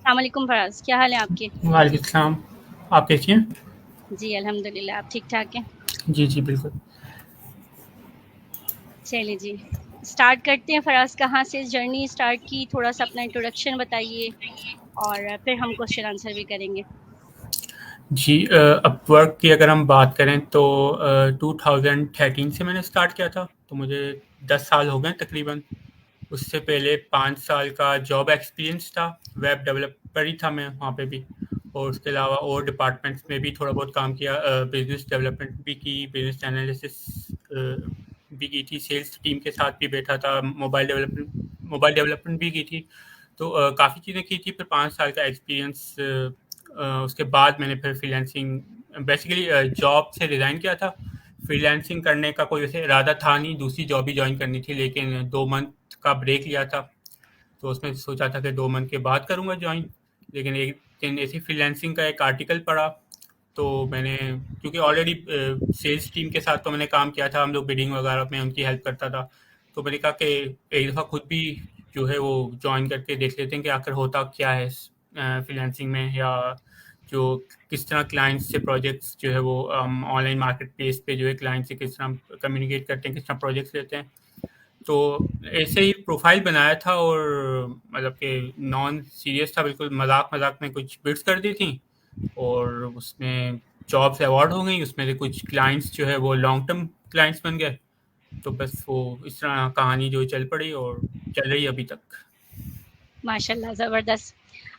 अस्सलामुअलैकुम फराज, क्या हाल है आपके? वालेकुम सलाम। आप कैसी हैं? जी अल्हम्दुलिल्लाह, आप ठीक-ठाक हैं? जी, जी, बिल्कुल। चलिए जी, स्टार्ट करते हैं फराज कहाँ से जर्नी स्टार्ट की, थोड़ा-सा अपना इंट्रोडक्शन बताइए और फिर हम क्वेश्चन आंसर भी करेंगे। जी अपवर्क की अगर हम बात करें तो 2013 से मैंने स्टार्ट किया था, तो मुझे 10 साल हो गए हैं तकरीबन। उससे पहले 5 साल का जॉब एक्सपीरियंस था, वेब डेवलपर ही था मैं वहाँ पे भी। और उसके अलावा और डिपार्टमेंट्स में भी थोड़ा बहुत काम किया, बिज़नेस डेवलपमेंट भी की, बिज़नेस एनालिसिस भी की थी, सेल्स टीम के साथ भी बैठा था, मोबाइल डेवलपमेंट भी की थी। तो काफ़ी चीज़ें की थी, फिर 5 साल का एक्सपीरियंस उसके बाद मैंने फिर फ्रीलांसिंग बेसिकली जॉब से रिज़ाइन किया था। फ्रीलांसिंग करने का कोई वैसे इरादा था नहीं, दूसरी जॉब ही जॉइन करनी थी, लेकिन 2 मंथ का ब्रेक लिया था, तो उसमें सोचा था कि 2 मंथ के बाद करूँगा जॉइन। लेकिन एक दिन ऐसे फ्रीलांसिंग का एक आर्टिकल पढ़ा, तो मैंने क्योंकि ऑलरेडी सेल्स टीम के साथ तो मैंने काम किया था, हम लोग बिडिंग वगैरह में उनकी हेल्प करता था। तो मैंने कहा कि एक दफ़ा खुद भी जो है वो जॉइन करके देख लेते हैं कि आखिर होता क्या है फ्रीलांसिंग में, या जो किस तरह क्लाइंट्स से प्रोजेक्ट्स जो है वो ऑनलाइन मार्केट प्लेस पे जो है क्लाइंट से किस तरह कम्युनिकेट करते हैं, किस तरह प्रोजेक्ट्स लेते हैं। तो ऐसे ही प्रोफाइल बनाया था, और मतलब कि नॉन सीरियस था, बिल्कुल मजाक मजाक में कुछ बिट्स कर दी थी, और उसमें जॉब से अवार्ड हो गई, उसमें से कुछ क्लाइंट्स जो है वो लॉन्ग टर्म क्लाइंट्स बन गए। तो बस वो इस तरह कहानी जो चल पड़ी और चल रही है अभी तक। माशाल्लाह ज़बरदस्त।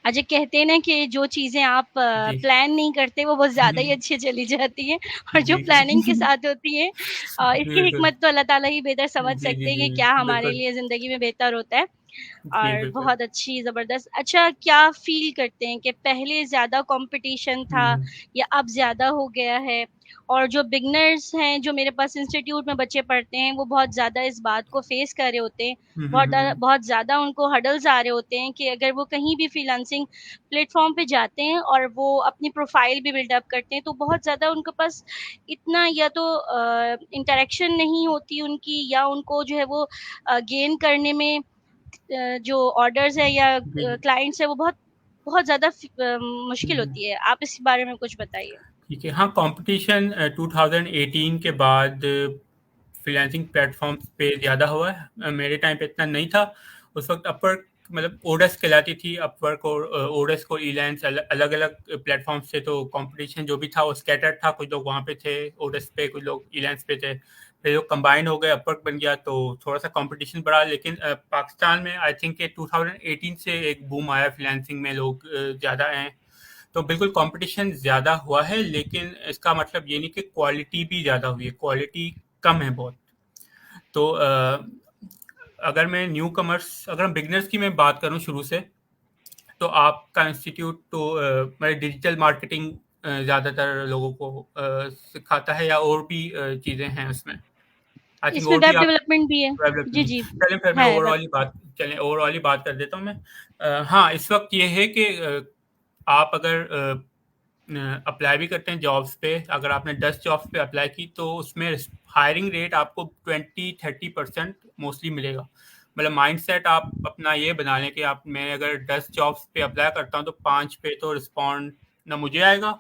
अच्छा कहते हैं ना कि जो चीज़ें आप जी। प्लान नहीं करते वो बहुत ज़्यादा ही अच्छी चली जाती हैं और जो जी। प्लानिंग के साथ होती है इसकी बिल्कुल। हिकमत तो अल्लाह ताला ही बेहतर समझ जी, जी, सकते हैं जी, कि क्या हमारे बिल्कुल। लिए ज़िंदगी में बेहतर होता है। जी, और बिल्कुल। बहुत अच्छी ज़बरदस्त। अच्छा क्या फ़ील करते हैं कि पहले ज़्यादा कॉम्पिटिशन था हम्म। या अब ज़्यादा हो गया है? और जो बिगिनर्स हैं, जो मेरे पास इंस्टीट्यूट में बच्चे पढ़ते हैं, वो बहुत ज़्यादा इस बात को फ़ेस कर रहे होते हैं। हम्म। हम्म। बहुत ज़्यादा उनको हर्डल्स आ रहे होते हैं कि अगर वो कहीं भी फ्रीलांसिंग प्लेटफ़ॉर्म पे जाते हैं और वो अपनी प्रोफ़ाइल भी बिल्ड अप करते हैं, तो बहुत ज़्यादा उनके पास इतना या तो इंटरैक्शन नहीं होती उनकी या उनको जो है वो गेन करने में जो ऑर्डर्स है या जी। क्लाइंट्स है वो बहुत बहुत ज़्यादा मुश्किल हम्म। होती है। आप इस बारे में कुछ बताइए? ठीक है। हाँ, कंपटीशन 2018 के बाद फ्रीलांसिंग प्लेटफॉर्म्स पे ज़्यादा हुआ है। मेरे टाइम पे इतना नहीं था। उस वक्त अपवर्क मतलब ओडस कहलाती थी, अपवर्क और ओडस को इलायंस अलग अलग प्लेटफॉर्म्स से, तो कंपटीशन जो भी था वो स्कैटर्ड था, कुछ लोग वहाँ पे थे ओडस पे, कुछ लोग इलायंस पे थे, फिर लोग कंबाइन हो गए, अपवर्क बन गया, तो थोड़ा सा कंपटीशन बढ़ा। लेकिन पाकिस्तान में आई थिंक 2018 से एक बूम आया फ्रीलांसिंग में, लोग ज़्यादा आए, तो बिल्कुल कंपटीशन ज़्यादा हुआ है, लेकिन इसका मतलब ये नहीं कि क्वालिटी भी ज़्यादा हुई है, क्वालिटी कम है बहुत। तो अगर मैं न्यू कमर्स अगर हम बिगनर्स की मैं बात करूं शुरू से, तो आपका इंस्टीट्यूट तो मतलब डिजिटल मार्केटिंग ज़्यादातर लोगों को सिखाता है, या और भी चीज़ें हैं उसमें, आई थिंक इसमें और भी वेब आप डेवलपमेंट भी है। डेवलप जी, नहीं। जी। चलें फिर मैं है वेब। ओवरऑल ही बात चलें ओवरऑल ही बात कर देता हूँ मैं। हाँ, इस वक्त ये है कि आप अगर अप्लाई भी करते हैं जॉब्स पे, अगर आपने 10 जॉब्स पे अप्लाई की तो उसमें हायरिंग रेट आपको 20-30% मोस्टली मिलेगा। मतलब माइंड सेट आप अपना ये बना लें कि आप मैं अगर 10 जॉब्स पे अप्लाई करता हूँ तो 5 पे तो रिस्पॉन्ड ना मुझे आएगा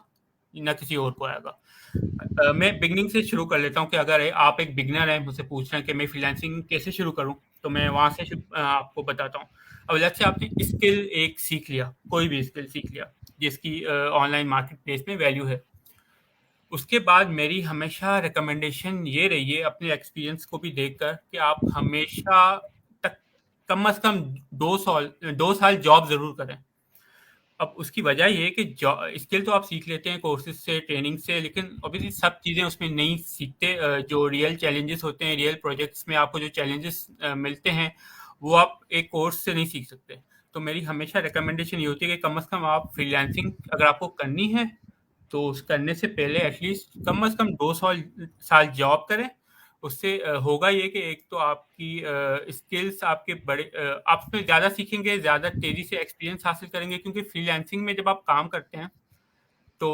ना किसी और को आएगा। मैं बिगनिंग से शुरू कर लेता हूँ कि अगर आप एक बिगनर हैं, मुझसे पूछ रहे हैं कि मैं फ्रीलांसिंग कैसे शुरू करूँ, तो मैं वहाँ से आपको बताता हूँ। अब अलग से आपने स्किल एक सीख लिया, कोई भी स्किल सीख लिया जिसकी ऑनलाइन मार्केट प्लेस में वैल्यू है, उसके बाद मेरी हमेशा रिकमेंडेशन ये रही है अपने एक्सपीरियंस को भी देखकर कि आप हमेशा तक कम से कम 2 साल जॉब ज़रूर करें। अब उसकी वजह ये है कि स्किल तो आप सीख लेते हैं कोर्सेज से, ट्रेनिंग से, लेकिन ऑब्वियसली सब चीज़ें उसमें नहीं सीखते। जो रियल चैलेंजेस होते हैं, रियल प्रोजेक्ट्स में आपको जो चैलेंजेस मिलते हैं, वो आप एक कोर्स से नहीं सीख सकते। तो मेरी हमेशा रिकमेंडेशन ये होती है कि कम से कम आप फ्रीलांसिंग अगर आपको करनी है, तो उस करने से पहले एटलीस्ट कम से कम 2 साल साल जॉब करें। उससे होगा ये कि एक तो आपकी स्किल्स आपके आप उसमें ज़्यादा सीखेंगे, ज़्यादा तेज़ी से एक्सपीरियंस हासिल करेंगे, क्योंकि फ्रीलांसिंग में जब आप काम करते हैं तो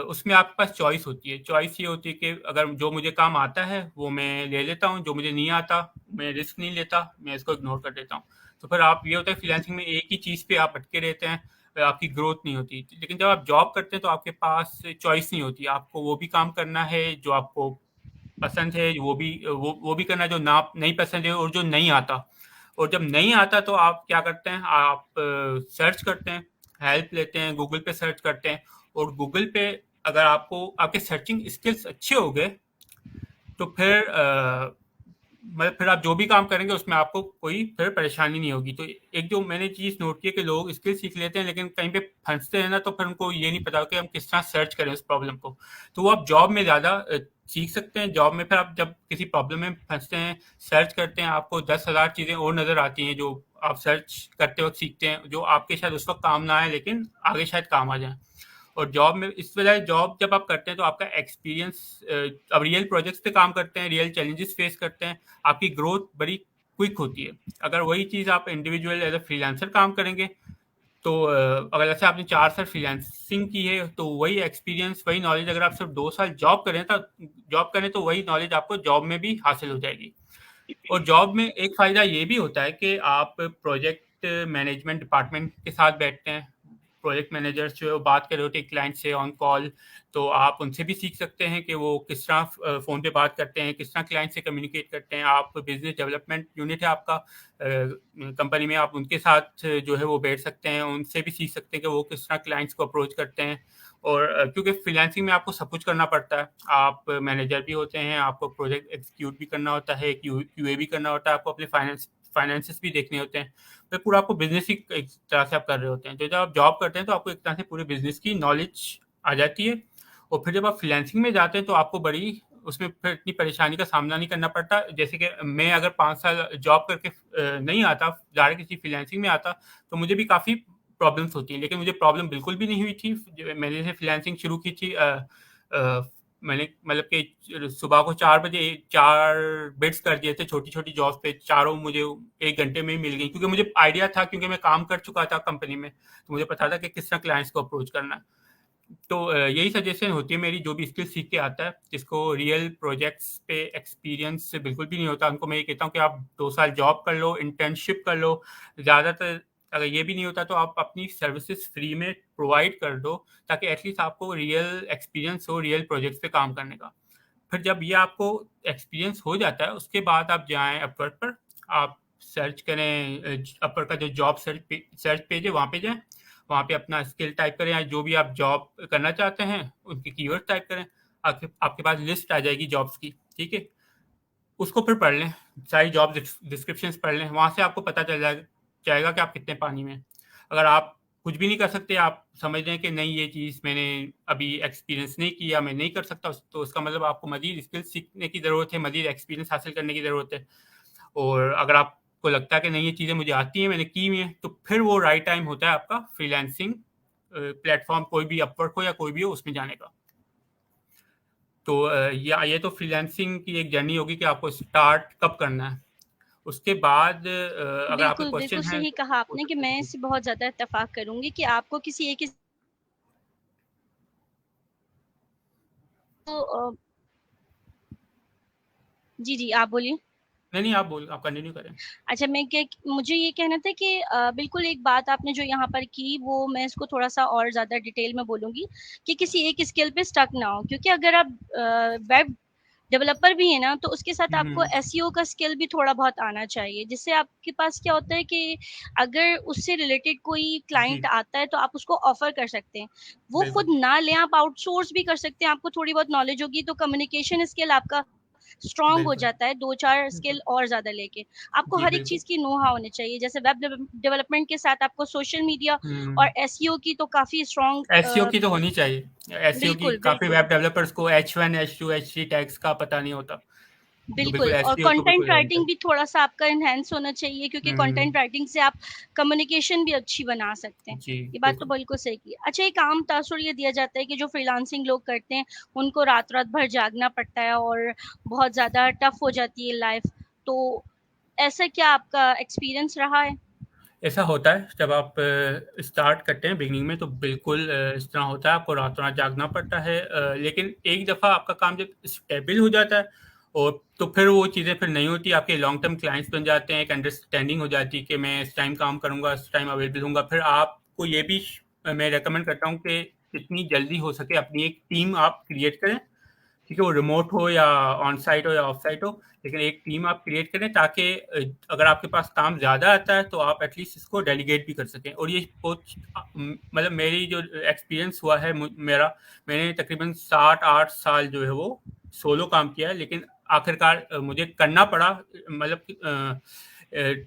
उसमें आपके पास चॉइस होती है। चॉइस ये होती है कि अगर जो मुझे काम आता है वो मैं ले लेता हूँ, जो मुझे नहीं आता मैं रिस्क नहीं लेता, मैं इसको इग्नोर कर देता हूँ। तो फिर आप ये होता है फ्रीलांसिंग में एक ही चीज़ पे आप अटके रहते हैं। आपकी ग्रोथ नहीं होती। लेकिन जब आप जॉब करते हैं तो आपके पास चॉइस नहीं होती, आपको वो भी काम करना है जो आपको पसंद है, वो भी करना है जो ना नहीं पसंद है और जो नहीं आता। और जब नहीं आता तो आप क्या करते हैं, आप सर्च करते हैं, हेल्प लेते हैं, गूगल पे सर्च करते हैं। और गूगल पे अगर आपको आपके सर्चिंग स्किल्स अच्छे हो गए तो फिर मतलब फिर आप जो भी काम करेंगे उसमें आपको कोई फिर परेशानी नहीं होगी। तो एक जो मैंने चीज़ नोट की है कि लोग स्किल सीख लेते हैं लेकिन कहीं पे फंसते हैं ना, तो फिर उनको ये नहीं पता कि हम किस तरह सर्च करें उस प्रॉब्लम को। तो वो आप जॉब में ज़्यादा सीख सकते हैं। जॉब में फिर आप जब किसी प्रॉब्लम में फंसते हैं, सर्च करते हैं, आपको 10,000 चीज़ें और नज़र आती हैं जो आप सर्च करते वक्त सीखते हैं, जो आपके शायद उस वक्त काम ना आए लेकिन आगे शायद काम आ जाए। और जॉब में इस वजह जॉब जब आप करते हैं तो आपका एक्सपीरियंस, अब रियल प्रोजेक्ट्स पे काम करते हैं, रियल चैलेंजेस फेस करते हैं, आपकी ग्रोथ बड़ी क्विक होती है। अगर वही चीज़ आप इंडिविजुअल एज अ फ्रीलांसर काम करेंगे तो अगर जैसे आपने 4 साल फ्रीलांसिंग की है तो वही एक्सपीरियंस, वही नॉलेज अगर आप सिर्फ 2 साल जॉब करें तो वही नॉलेज आपको जॉब में भी हासिल हो जाएगी। और जॉब में एक फ़ायदा ये भी होता है कि आप प्रोजेक्ट मैनेजमेंट डिपार्टमेंट के साथ बैठते हैं। प्रोजेक्ट मैनेजर्स जो है वो बात कर रहे होते हैं क्लाइंट से ऑन कॉल, तो आप उनसे भी सीख सकते हैं कि वो किस तरह फ़ोन पे बात करते हैं, किस तरह क्लाइंट से कम्युनिकेट करते हैं। आप बिज़नेस डेवलपमेंट यूनिट है आपका कंपनी में, आप उनके साथ जो है वो बैठ सकते हैं, उनसे भी सीख सकते हैं कि वो किस तरह क्लाइंट्स को अप्रोच करते हैं। और क्योंकि फ्रीलांसिंग में आपको सब कुछ करना पड़ता है, आप मैनेजर भी होते हैं, आपको प्रोजेक्ट एग्जीक्यूट भी करना होता है, क्यूए भी करना होता है, आपको अपने फाइनेंसेस भी देखने होते हैं। तो पूरा आपको बिजनेस ही एक तरह से आप कर रहे होते हैं। तो जब आप जॉब करते हैं तो आपको एक तरह से पूरे बिजनेस की नॉलेज आ जाती है। और फिर जब आप फ्रीलांसिंग में जाते हैं तो आपको बड़ी उसमें फिर इतनी परेशानी का सामना नहीं करना पड़ता। जैसे कि मैं अगर 5 साल जॉब करके नहीं आता, डायरेक्ट किसी फ्रीलांसिंग में आता, तो मुझे भी काफ़ी प्रॉब्लम्स होती हैं। लेकिन मुझे प्रॉब्लम बिल्कुल भी नहीं हुई थी। मैंने जैसे फ्रीलांसिंग शुरू की थी, मैंने मतलब कि सुबह को 4 बजे 4 बिट्स कर दिए थे छोटी छोटी जॉब पे, चारों मुझे 1 घंटे में ही मिल गई, क्योंकि मुझे आइडिया था, क्योंकि मैं काम कर चुका था कंपनी में, तो मुझे पता था कि किस तरह क्लाइंट्स को अप्रोच करना है। तो यही सजेशन होती है मेरी, जो भी स्किल सीख के आता है जिसको रियल प्रोजेक्ट्स पे एक्सपीरियंस बिल्कुल भी नहीं होता, उनको मैं ये कहता हूँ कि आप 2 साल जॉब कर लो, इंटर्नशिप कर लो। ज़्यादातर अगर ये भी नहीं होता तो आप अपनी सर्विसेज फ्री में प्रोवाइड कर दो, ताकि एटलीस्ट आपको रियल एक्सपीरियंस हो रियल प्रोजेक्ट्स पे काम करने का। फिर जब ये आपको एक्सपीरियंस हो जाता है उसके बाद आप जाएँ अपवर्क पर, आप सर्च करें, अपवर्क का जो जॉब सर्च पेज है वहाँ पे जाएँ, वहाँ पे अपना स्किल टाइप करें या जो भी आप जॉब करना चाहते हैं उनके कीवर्ड टाइप करें, आपके आपके पास लिस्ट आ जाएगी जॉब्स की, ठीक है? उसको फिर पढ़ लें, सारी जॉब डिस्क्रिप्शंस पढ़ लें, वहाँ से आपको पता चल जाएगा कि आप कितने पानी में हैं। अगर आप कुछ भी नहीं कर सकते, आप समझ लें कि नहीं ये चीज़ मैंने अभी एक्सपीरियंस नहीं किया, मैं नहीं कर सकता, तो उसका मतलब आपको मज़ीद स्किल सीखने की ज़रूरत है, मज़ीद एक्सपीरियंस हासिल करने की ज़रूरत है। और अगर आपको लगता है कि नहीं ये चीज़ें मुझे आती हैं, मैंने की हुई हैं, तो फिर वो राइट टाइम होता है आपका फ्रीलांसिंग प्लेटफ़ॉर्म, कोई भी अपवर्क हो या कोई भी हो, उसमें जाने का। तो ये तो फ्रीलांसिंग की एक जर्नी होगी कि आपको स्टार्ट कब करना है। उसके बाद अगर आपके बिल्कुल, बिल्कुल क्वेश्चन हैं सही तो कहा हो आपने कि सकता मैं है जी। इससे बहुत ज़्यादा इत्तेफ़ाक करूँगी कि आपको किसी एक तो जी, जी, आप बोलिए। नहीं, आप कंटिन्यू करें। अच्छा, मैं क्या मुझे ये कहना था कि बिल्कुल एक बात आपने जो यहाँ पर की वो मैं इसको थोड़ा-सा और ज़्यादा डिटेल में बोलूँगी कि किसी एक स्किल पे स्टक ना हो, क्योंकि अगर आप वेब डेवलपर भी है ना, तो उसके साथ हुँ, आपको हुँ। एसईओ का स्किल भी थोड़ा बहुत आना चाहिए, जिससे आपके पास क्या होता है कि अगर उससे रिलेटेड कोई जी, क्लाइंट आता है तो आप उसको ऑफर कर सकते हैं। वो खुद बिल्कुल। ना लें, आप आउटसोर्स भी कर सकते हैं, आपको थोड़ी बहुत नॉलेज होगी तो कम्युनिकेशन स्किल आपका स्ट्रॉन्ग हो बिल्कुल, जाता है 2-4 बिल्कुल। स्किल और ज़्यादा लेके। आपको जी, हर एक बिल्कुल। चीज़ की नो हाउ होनी चाहिए, जैसे वेब डेवलपमेंट के साथ आपको सोशल मीडिया और हुँ। एसईओ की तो काफ़ी स्ट्रॉन्ग एसईओ की तो होनी चाहिए। एसईओ की बिल्कुल, काफ़ी बिल्कुल। वेब डेवलपर्स को H1, H2, H3 टैग्स का पता नहीं होता। तो बिल्कुल, बिल्कुल और एसईओ तो कंटेंट बिल्कुल होनी राइटिंग चाहिए। भी थोड़ा-सा आपका एनहांस होना चाहिए, क्योंकि हुँ, कंटेंट राइटिंग से आप कम्युनिकेशन भी अच्छी बना सकते हैं। जी, ये बात तो बिल्कुल। बिल्कुल सही की। अच्छा, एक आम तासुर ये दिया जाता है कि जो फ्रीलांसिंग लोग करते हैं, उनको रात-रात भर जागना पड़ता है और बहुत ज़्यादा टफ हो जाती है लाइफ़। तो ऐसा क्या आपका एक्सपीरियंस रहा है? ऐसा होता है जब आप स्टार्ट करते हैं बिगिनिंग में, तो बिल्कुल इस तरह होता है, आपको रातों-रात जागना पड़ता है, लेकिन एक दफ़ा आपका काम जब स्टेबल हो जाता है और तो फिर वो चीज़ें फिर नहीं होती, आपके लॉन्ग टर्म क्लाइंट्स बन जाते हैं, एक अंडरस्टैंडिंग हो जाती है कि मैं इस टाइम काम करूँगा, इस टाइम अवेलेबल हूँगा। फिर आपको ये भी मैं रिकमेंड करता हूँ कि जितनी जल्दी हो सके अपनी एक टीम आप क्रिएट करें, ठीक है, वो रिमोट हो या ऑन साइट हो या ऑफ साइट हो, लेकिन एक टीम आप क्रिएट करें ताकि अगर आपके पास काम ज़्यादा आता है तो आप एटलीस्ट इसको डेलीगेट भी कर सकें। और ये बहुत मतलब मेरी जो एक्सपीरियंस हुआ है मेरा, मैंने तकरीबन 7-8 साल जो है वो सोलो काम किया है, लेकिन आखिरकार मुझे करना पड़ा, मतलब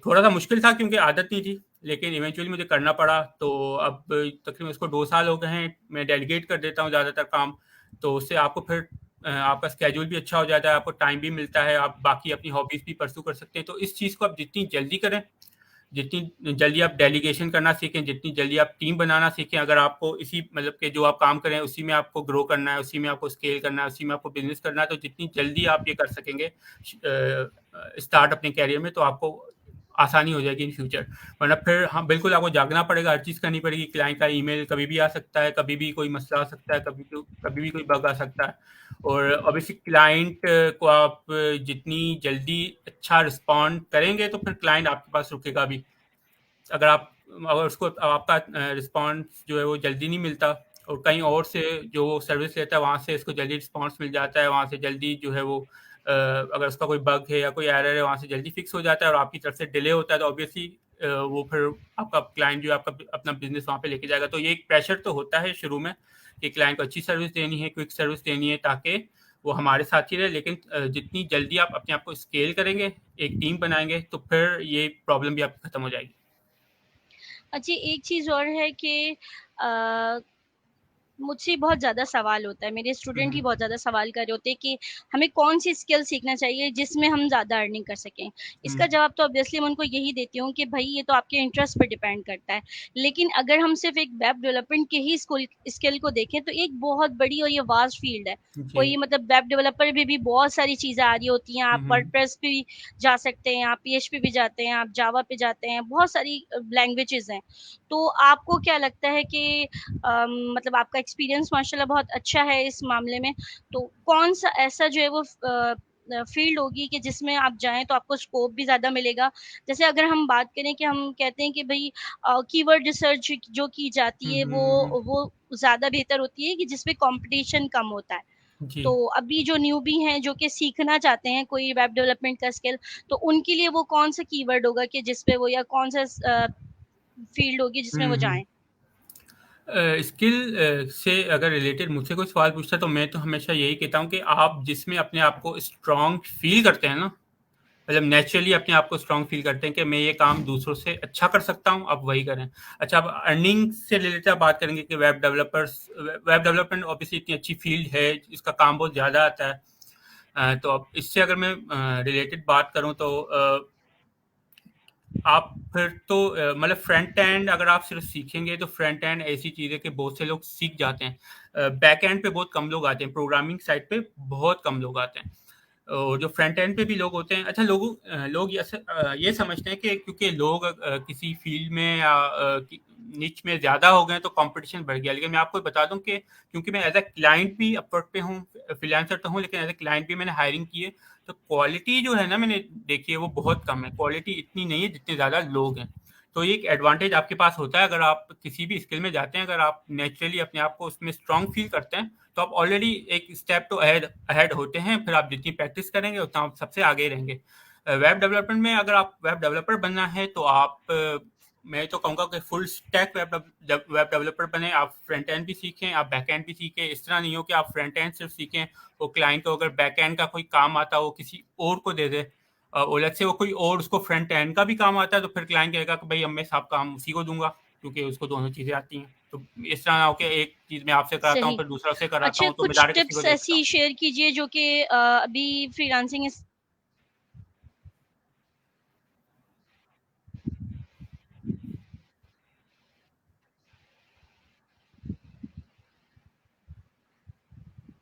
थोड़ा सा मुश्किल था क्योंकि आदत नहीं थी, लेकिन इवेंचुअली मुझे करना पड़ा। तो अब तकरीबन उसको 2 साल हो गए हैं, मैं डेलीगेट कर देता हूँ ज़्यादातर काम, तो उससे आपको फिर आपका स्केड्यूल भी अच्छा हो जाता है, आपको टाइम भी मिलता है, आप बाकी अपनी हॉबीज़ भी परस्यू कर सकते हैं। तो इस चीज़ को आप जितनी जल्दी करें, जितनी जल्दी आप डेलीगेशन करना सीखें, जितनी जल्दी आप टीम बनाना सीखें, अगर आपको इसी मतलब कि जो आप काम करें उसी में आपको ग्रो करना है, उसी में आपको स्केल करना है, उसी में आपको बिजनेस करना है, तो जितनी जल्दी आप ये कर सकेंगे स्टार्ट अपने कैरियर में, तो आपको आसानी हो जाएगी इन फ्यूचर। वरना फिर हाँ बिल्कुल आपको जागना पड़ेगा, हर चीज़ करनी पड़ेगी। क्लाइंट का ईमेल कभी भी आ सकता है, कभी भी कोई मसला आ सकता है, कभी भी कोई बग आ सकता है। और ऑब्वियसली क्लाइंट को आप जितनी जल्दी अच्छा रिस्पॉन्ड करेंगे तो फिर क्लाइंट आपके पास रुकेगा भी। अगर उसको आपका रिस्पॉन्स जो है वो जल्दी नहीं मिलता, और कहीं और से जो सर्विस लेता है वहाँ से इसको जल्दी रिस्पॉन्स मिल जाता है, वहाँ से जल्दी जो है वो अगर उसका कोई बग है या कोई एरर है वहाँ से जल्दी फिक्स हो जाता है, और आपकी तरफ से डिले होता है, तो ऑब्वियसली वो फिर आपका क्लाइंट जो है आपका अपना बिजनेस वहाँ पे लेके जाएगा। तो ये एक प्रेशर तो होता है शुरू में कि क्लाइंट को अच्छी सर्विस देनी है, क्विक सर्विस देनी है, ताकि वो हमारे साथ ही रहे। लेकिन जितनी जल्दी आप अपने आप को स्केल करेंगे, एक टीम बनाएंगे, तो फिर ये प्रॉब्लम भी आपकी खत्म हो जाएगी। अच्छा, एक चीज़ और है कि अ, मुझसे बहुत ज़्यादा सवाल होता है, मेरे स्टूडेंट ही हम्म, बहुत ज़्यादा सवाल कर रहे होते हैं कि हमें कौन-सी स्किल सीखना चाहिए जिसमें हम ज़्यादा अर्निंग कर सकें। इसका हम्म, जवाब तो ऑब्वियसली मैं उनको यही देती हूँ कि भई ये तो आपके इंटरेस्ट पे डिपेंड करता है। लेकिन अगर हम सिर्फ़ एक वेब डेवलपमेंट के ही स्किल को देखें तो एक बहुत बड़ी और ये वास्ट फ़ील्ड है। जी, कोई मतलब वेब डेवलपर में भी बहुत सारी चीज़ें आ रही होती हैं, आप हम्म, वर्डप्रेस पे भी जा सकते हैं, आप पीएचपी भी जाते हैं, आप जावा पे जाते हैं, बहुत सारी लैंग्वेजेज़ हैं। तो आपको क्या लगता है कि मतलब आपका एक्सपीरियंस माशाल्लाह बहुत अच्छा है इस मामले में, तो कौन-सा ऐसा जो है वो फील्ड होगी कि जिसमें आप जाएँ तो आपको स्कोप भी ज़्यादा मिलेगा? जैसे अगर हम बात करें कि हम कहते हैं कि भई कीवर्ड रिसर्च जो की जाती है हम्म, वो ज़्यादा बेहतर होती है कि जिसपे कॉम्पिटिशन कम होता है। जी, तो अभी जो न्यूबी हैं जो कि सीखना चाहते हैं कोई वेब डेवलपमेंट का स्किल, तो उनके लिए वो कौन-सा कीवर्ड होगा कि जिस पे वो या कौन-सा फील्ड होगी जिसमें वो हम्म। जाएँ? स्किल से अगर रिलेटेड मुझसे कोई सवाल पूछता है तो मैं तो हमेशा यही कहता हूँ कि आप जिसमें अपने आप को स्ट्रांग फील करते हैं ना, मतलब नेचुरली अपने आप को स्ट्रांग फील करते हैं कि मैं ये काम दूसरों से अच्छा कर सकता हूँ, आप वही करें। अच्छा, अब अर्निंग से रिलेटेड आप बात करेंगे कि वेब डेवलपमेंट ऑब्वियसली इतनी अच्छी फील्ड है, इसका काम बहुत ज़्यादा आता है। तो अब इससे अगर मैं रिलेटेड बात करूँ तो आप फिर तो मतलब फ्रंट एंड अगर आप सिर्फ सीखेंगे तो फ्रंट एंड ऐसी चीज़ है कि बहुत से लोग सीख जाते हैं, बैक एंड पे बहुत कम लोग आते हैं, प्रोग्रामिंग साइड पे बहुत कम लोग आते हैं। और जो फ्रंट एंड पे भी लोग होते हैं, अच्छा लोग ये समझते हैं कि क्योंकि लोग किसी फील्ड में या निच में ज़्यादा हो गए तो कंपटीशन बढ़ गया। लेकिन मैं आपको बता दूं कि क्योंकि मैं एज अ क्लाइंट भी अपवर्क पे हूँ, फ्रीलांसर तो हूँ, लेकिन एज अ क्लाइंट भी मैंने हायरिंग की है, तो क्वालिटी जो है ना मैंने देखी है वो बहुत कम है, क्वालिटी इतनी नहीं है जितने ज़्यादा लोग हैं। तो ये एक एडवांटेज आपके पास होता है अगर आप किसी भी स्किल में जाते हैं, अगर आप नेचुरली अपने आप को उसमें स्ट्रांग फील करते हैं तो आप ऑलरेडी एक स्टेप तो अहेड अहेड होते हैं। फिर आप जितनी प्रैक्टिस करेंगे उतना आप सबसे आगे रहेंगे। वेब डेवलपमेंट में अगर आप वेब डेवलपर बनना है तो आप मैं तो कहूँगा कि फुल स्टैक वेब डेवलपर बने, आप फ्रंट एंड भी सीखें, आप बैक एंड भी सीखें। इस तरह नहीं हो कि आप फ्रंट एंड सिर्फ सीखें, वो क्लाइंट को अगर बैक एंड का कोई काम आता है वो किसी और को दे दे, और लेट्स से वो कोई और उसको फ्रंट एंड का भी काम आता है, तो फिर क्लाइंट कहेगा कि भाई अब मैं सब काम उसी को दूंगा क्योंकि उसको दोनों चीज़ें आती हैं। तो इस तरह ना हो कि एक चीज़ मैं आपसे कराता हूँ सही। फिर दूसरा से कराता अच्छा, हूँ, तो मैं कुछ डायरेक्ट उसी को टिप्स दे देता हूँ। ऐसी शेयर कीजिए जो कि अभी फ्रीलांसिंग इस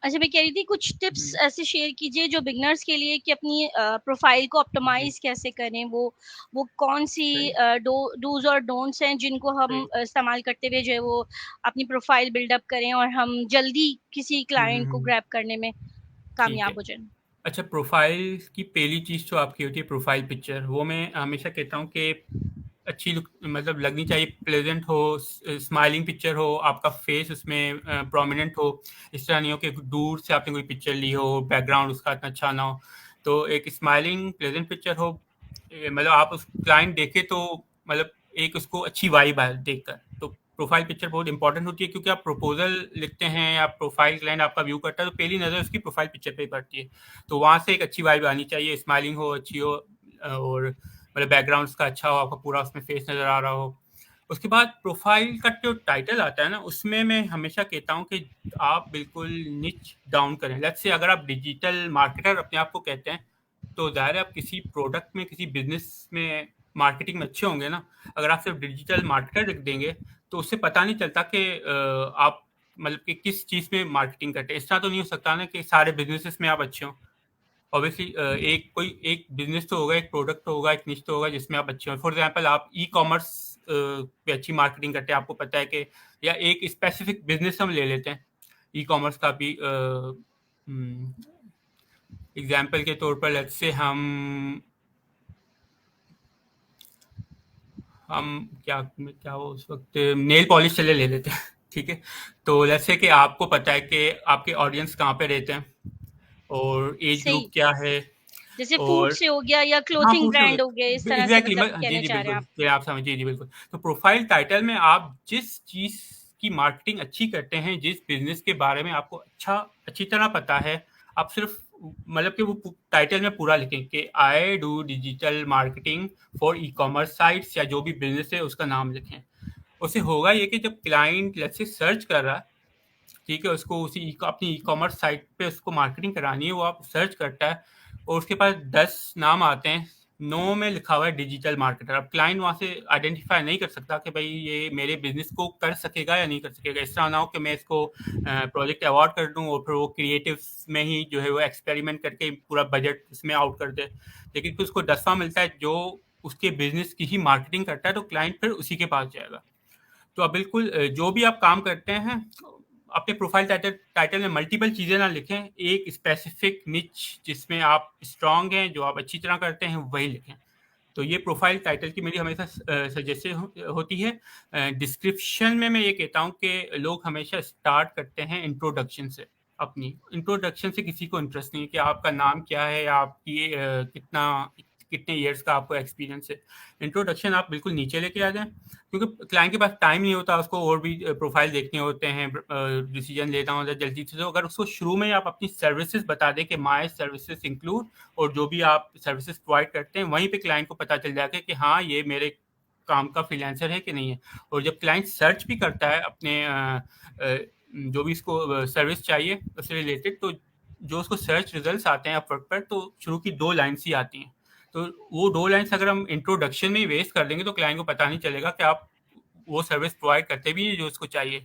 अच्छा, मैं कह रही थी कुछ टिप्स हम्म, ऐसे शेयर कीजिए जो बिगिनर्स के लिए कि अपनी प्रोफाइल को जी, ऑप्टिमाइज़ कैसे करें, वो कौन-सी सही, डूज़ और डोंट्स हैं जिनको हम सही। इस्तेमाल करते हुए जो है वो अपनी प्रोफाइल बिल्डअप करें और हम जल्दी किसी क्लाइंट को हम्म, ग्रैब करने में ठीक कामयाब है। हो जाएँ? अच्छा, प्रोफाइल की पहली चीज़ जो आपकी होती है प्रोफाइल पिक्चर, वो मैं हमेशा कहता हूँ कि अच्छी लुक मतलब लगनी चाहिए, प्लेजेंट हो, स्माइलिंग पिक्चर हो, आपका फेस उसमें प्रोमिनेंट हो। इस तरह नहीं हो कि दूर से आपने कोई पिक्चर ली हो, बैकग्राउंड उसका इतना अच्छा ना हो। तो एक स्माइलिंग प्लेजेंट पिक्चर हो, मतलब आप उस क्लाइंट देखे तो मतलब एक उसको अच्छी वाइब आए देखकर। तो प्रोफाइल पिक्चर बहुत इंपॉर्टेंट होती है, क्योंकि आप प्रपोजल लिखते हैं या प्रोफाइल क्लाइंट आपका व्यू करता है तो पहली नज़र उसकी प्रोफाइल पिक्चर पे ही पड़ती है। तो वहाँ से एक अच्छी वाइब आनी चाहिए, स्माइलिंग हो, अच्छी हो, और मतलब बैकग्राउंड उसका अच्छा हो, आपका पूरा उसमें फेस नज़र आ रहा हो। उसके बाद प्रोफाइल का जो टाइटल आता है ना, उसमें मैं हमेशा कहता हूँ कि आप बिल्कुल निच डाउन करें। लेट्स से अगर आप डिजिटल मार्केटर अपने आप को कहते हैं, तो ज़ाहिर है आप किसी प्रोडक्ट में, किसी बिजनेस में मार्केटिंग में अच्छे होंगे ना। अगर आप सिर्फ डिजिटल मार्केटर लिख देंगे तो उससे पता नहीं चलता कि आप मतलब कि किस चीज़ में मार्केटिंग करते हैं। इस तरह तो नहीं हो सकता ना कि सारे बिजनेसेस में आप अच्छे हों। ऑब्वियसली एक कोई एक बिजनेस तो होगा, एक प्रोडक्ट तो होगा, एक निश तो होगा जिसमें आप अच्छे हो। फॉर एग्जांपल आप ई कॉमर्स पे अच्छी मार्केटिंग करते हैं, आपको पता है कि, या एक स्पेसिफिक बिजनेस हम ले लेते हैं ई कॉमर्स का भी एग्जाम्पल के तौर पर। लेट्स से हम क्या क्या वो उस वक्त नेल पॉलिश चले ले लेते हैं ठीक है। तो लेट्स से कि आपको पता है कि आपके ऑडियंस कहाँ पे रहते हैं और एज सही। ग्रुप क्या है। जैसे फूड और से हो गया या हाँ, क्लोथिंग फूड से हो ब्रांड हो गया, इस गया। तरह से एग्ज़ैक्टली मतलब मैं जी, कहना जी, चाह रहे हैं बिल्कुल। आप। फिर आप समझ जी, जी, बिल्कुल। तो प्रोफ़ाइल टाइटल में आप जिस चीज़ की मार्केटिंग अच्छी करते हैं, जिस बिज़नेस के बारे में आपको अच्छी तरह पता है, आप सिर्फ़ मतलब कि वो टाइटल में पूरा लिखें कि I do digital marketing for e-commerce sites, या जो भी बिज़नेस है उसका नाम लिखें। उससे होगा ये कि जब क्लाइंट लेट्स से सर्च कर रहा है, ठीक है, उसको अपनी ई कॉमर्स साइट पे उसको मार्केटिंग करानी है, वो आप सर्च करता है और उसके पास 10 नाम आते हैं, 9 में लिखा हुआ है डिजिटल मार्केटर। अब क्लाइंट वहाँ से आइडेंटिफाई नहीं कर सकता कि भाई ये मेरे बिजनेस को कर सकेगा या नहीं कर सकेगा। इस तरह ना हो कि मैं इसको प्रोजेक्ट अवार्ड कर दूं और फिर वो क्रिएटिव में ही जो है वो एक्सपेरिमेंट करके पूरा बजट उसमें आउट कर दे। लेकिन फिर उसको 10वां मिलता है जो उसके बिजनेस की ही मार्केटिंग करता है, तो क्लाइंट फिर उसी के पास जाएगा। तो आप बिल्कुल जो भी आप काम करते हैं, अपने प्रोफाइल टाइटल में मल्टीपल चीज़ें ना लिखें, एक स्पेसिफिक निच जिसमें आप स्ट्रांग हैं, जो आप अच्छी तरह करते हैं, वही लिखें। तो ये प्रोफाइल टाइटल की मेरी हमेशा सजेशन होती है। डिस्क्रिप्शन में मैं ये कहता हूँ कि लोग हमेशा स्टार्ट करते हैं इंट्रोडक्शन से। अपनी इंट्रोडक्शन से किसी को इंटरेस्ट नहीं है कि आपका नाम क्या है या आपकी कितने ईयर्स का आपको एक्सपीरियंस है। इंट्रोडक्शन आप बिल्कुल नीचे लेके आ जाएं, क्योंकि क्लाइंट के पास टाइम नहीं होता, उसको और भी प्रोफाइल देखने होते हैं, डिसीजन लेना होता है जल्दी से। तो अगर उसको शुरू में आप अपनी सर्विसेज बता दें कि माई सर्विसेज इंक्लूड, और जो भी आप सर्विसेज प्रोवाइड करते हैं वहीं पे क्लाइंट को पता चल जाएगा कि हाँ ये मेरे काम का फ्रीलांसर है कि नहीं है। और जब क्लाइंट सर्च भी करता है अपने जो भी इसको सर्विस चाहिए उससे रिलेटेड, तो जो उसको सर्च रिजल्ट्स आते हैं अपवर्क पर, तो शुरू की 2 लाइन्स ही आती हैं। तो वो 2 लाइन्स अगर हम इंट्रोडक्शन में ही वेस्ट कर देंगे तो क्लाइंट को पता नहीं चलेगा कि आप वो सर्विस प्रोवाइड करते भी हैं जो उसको चाहिए।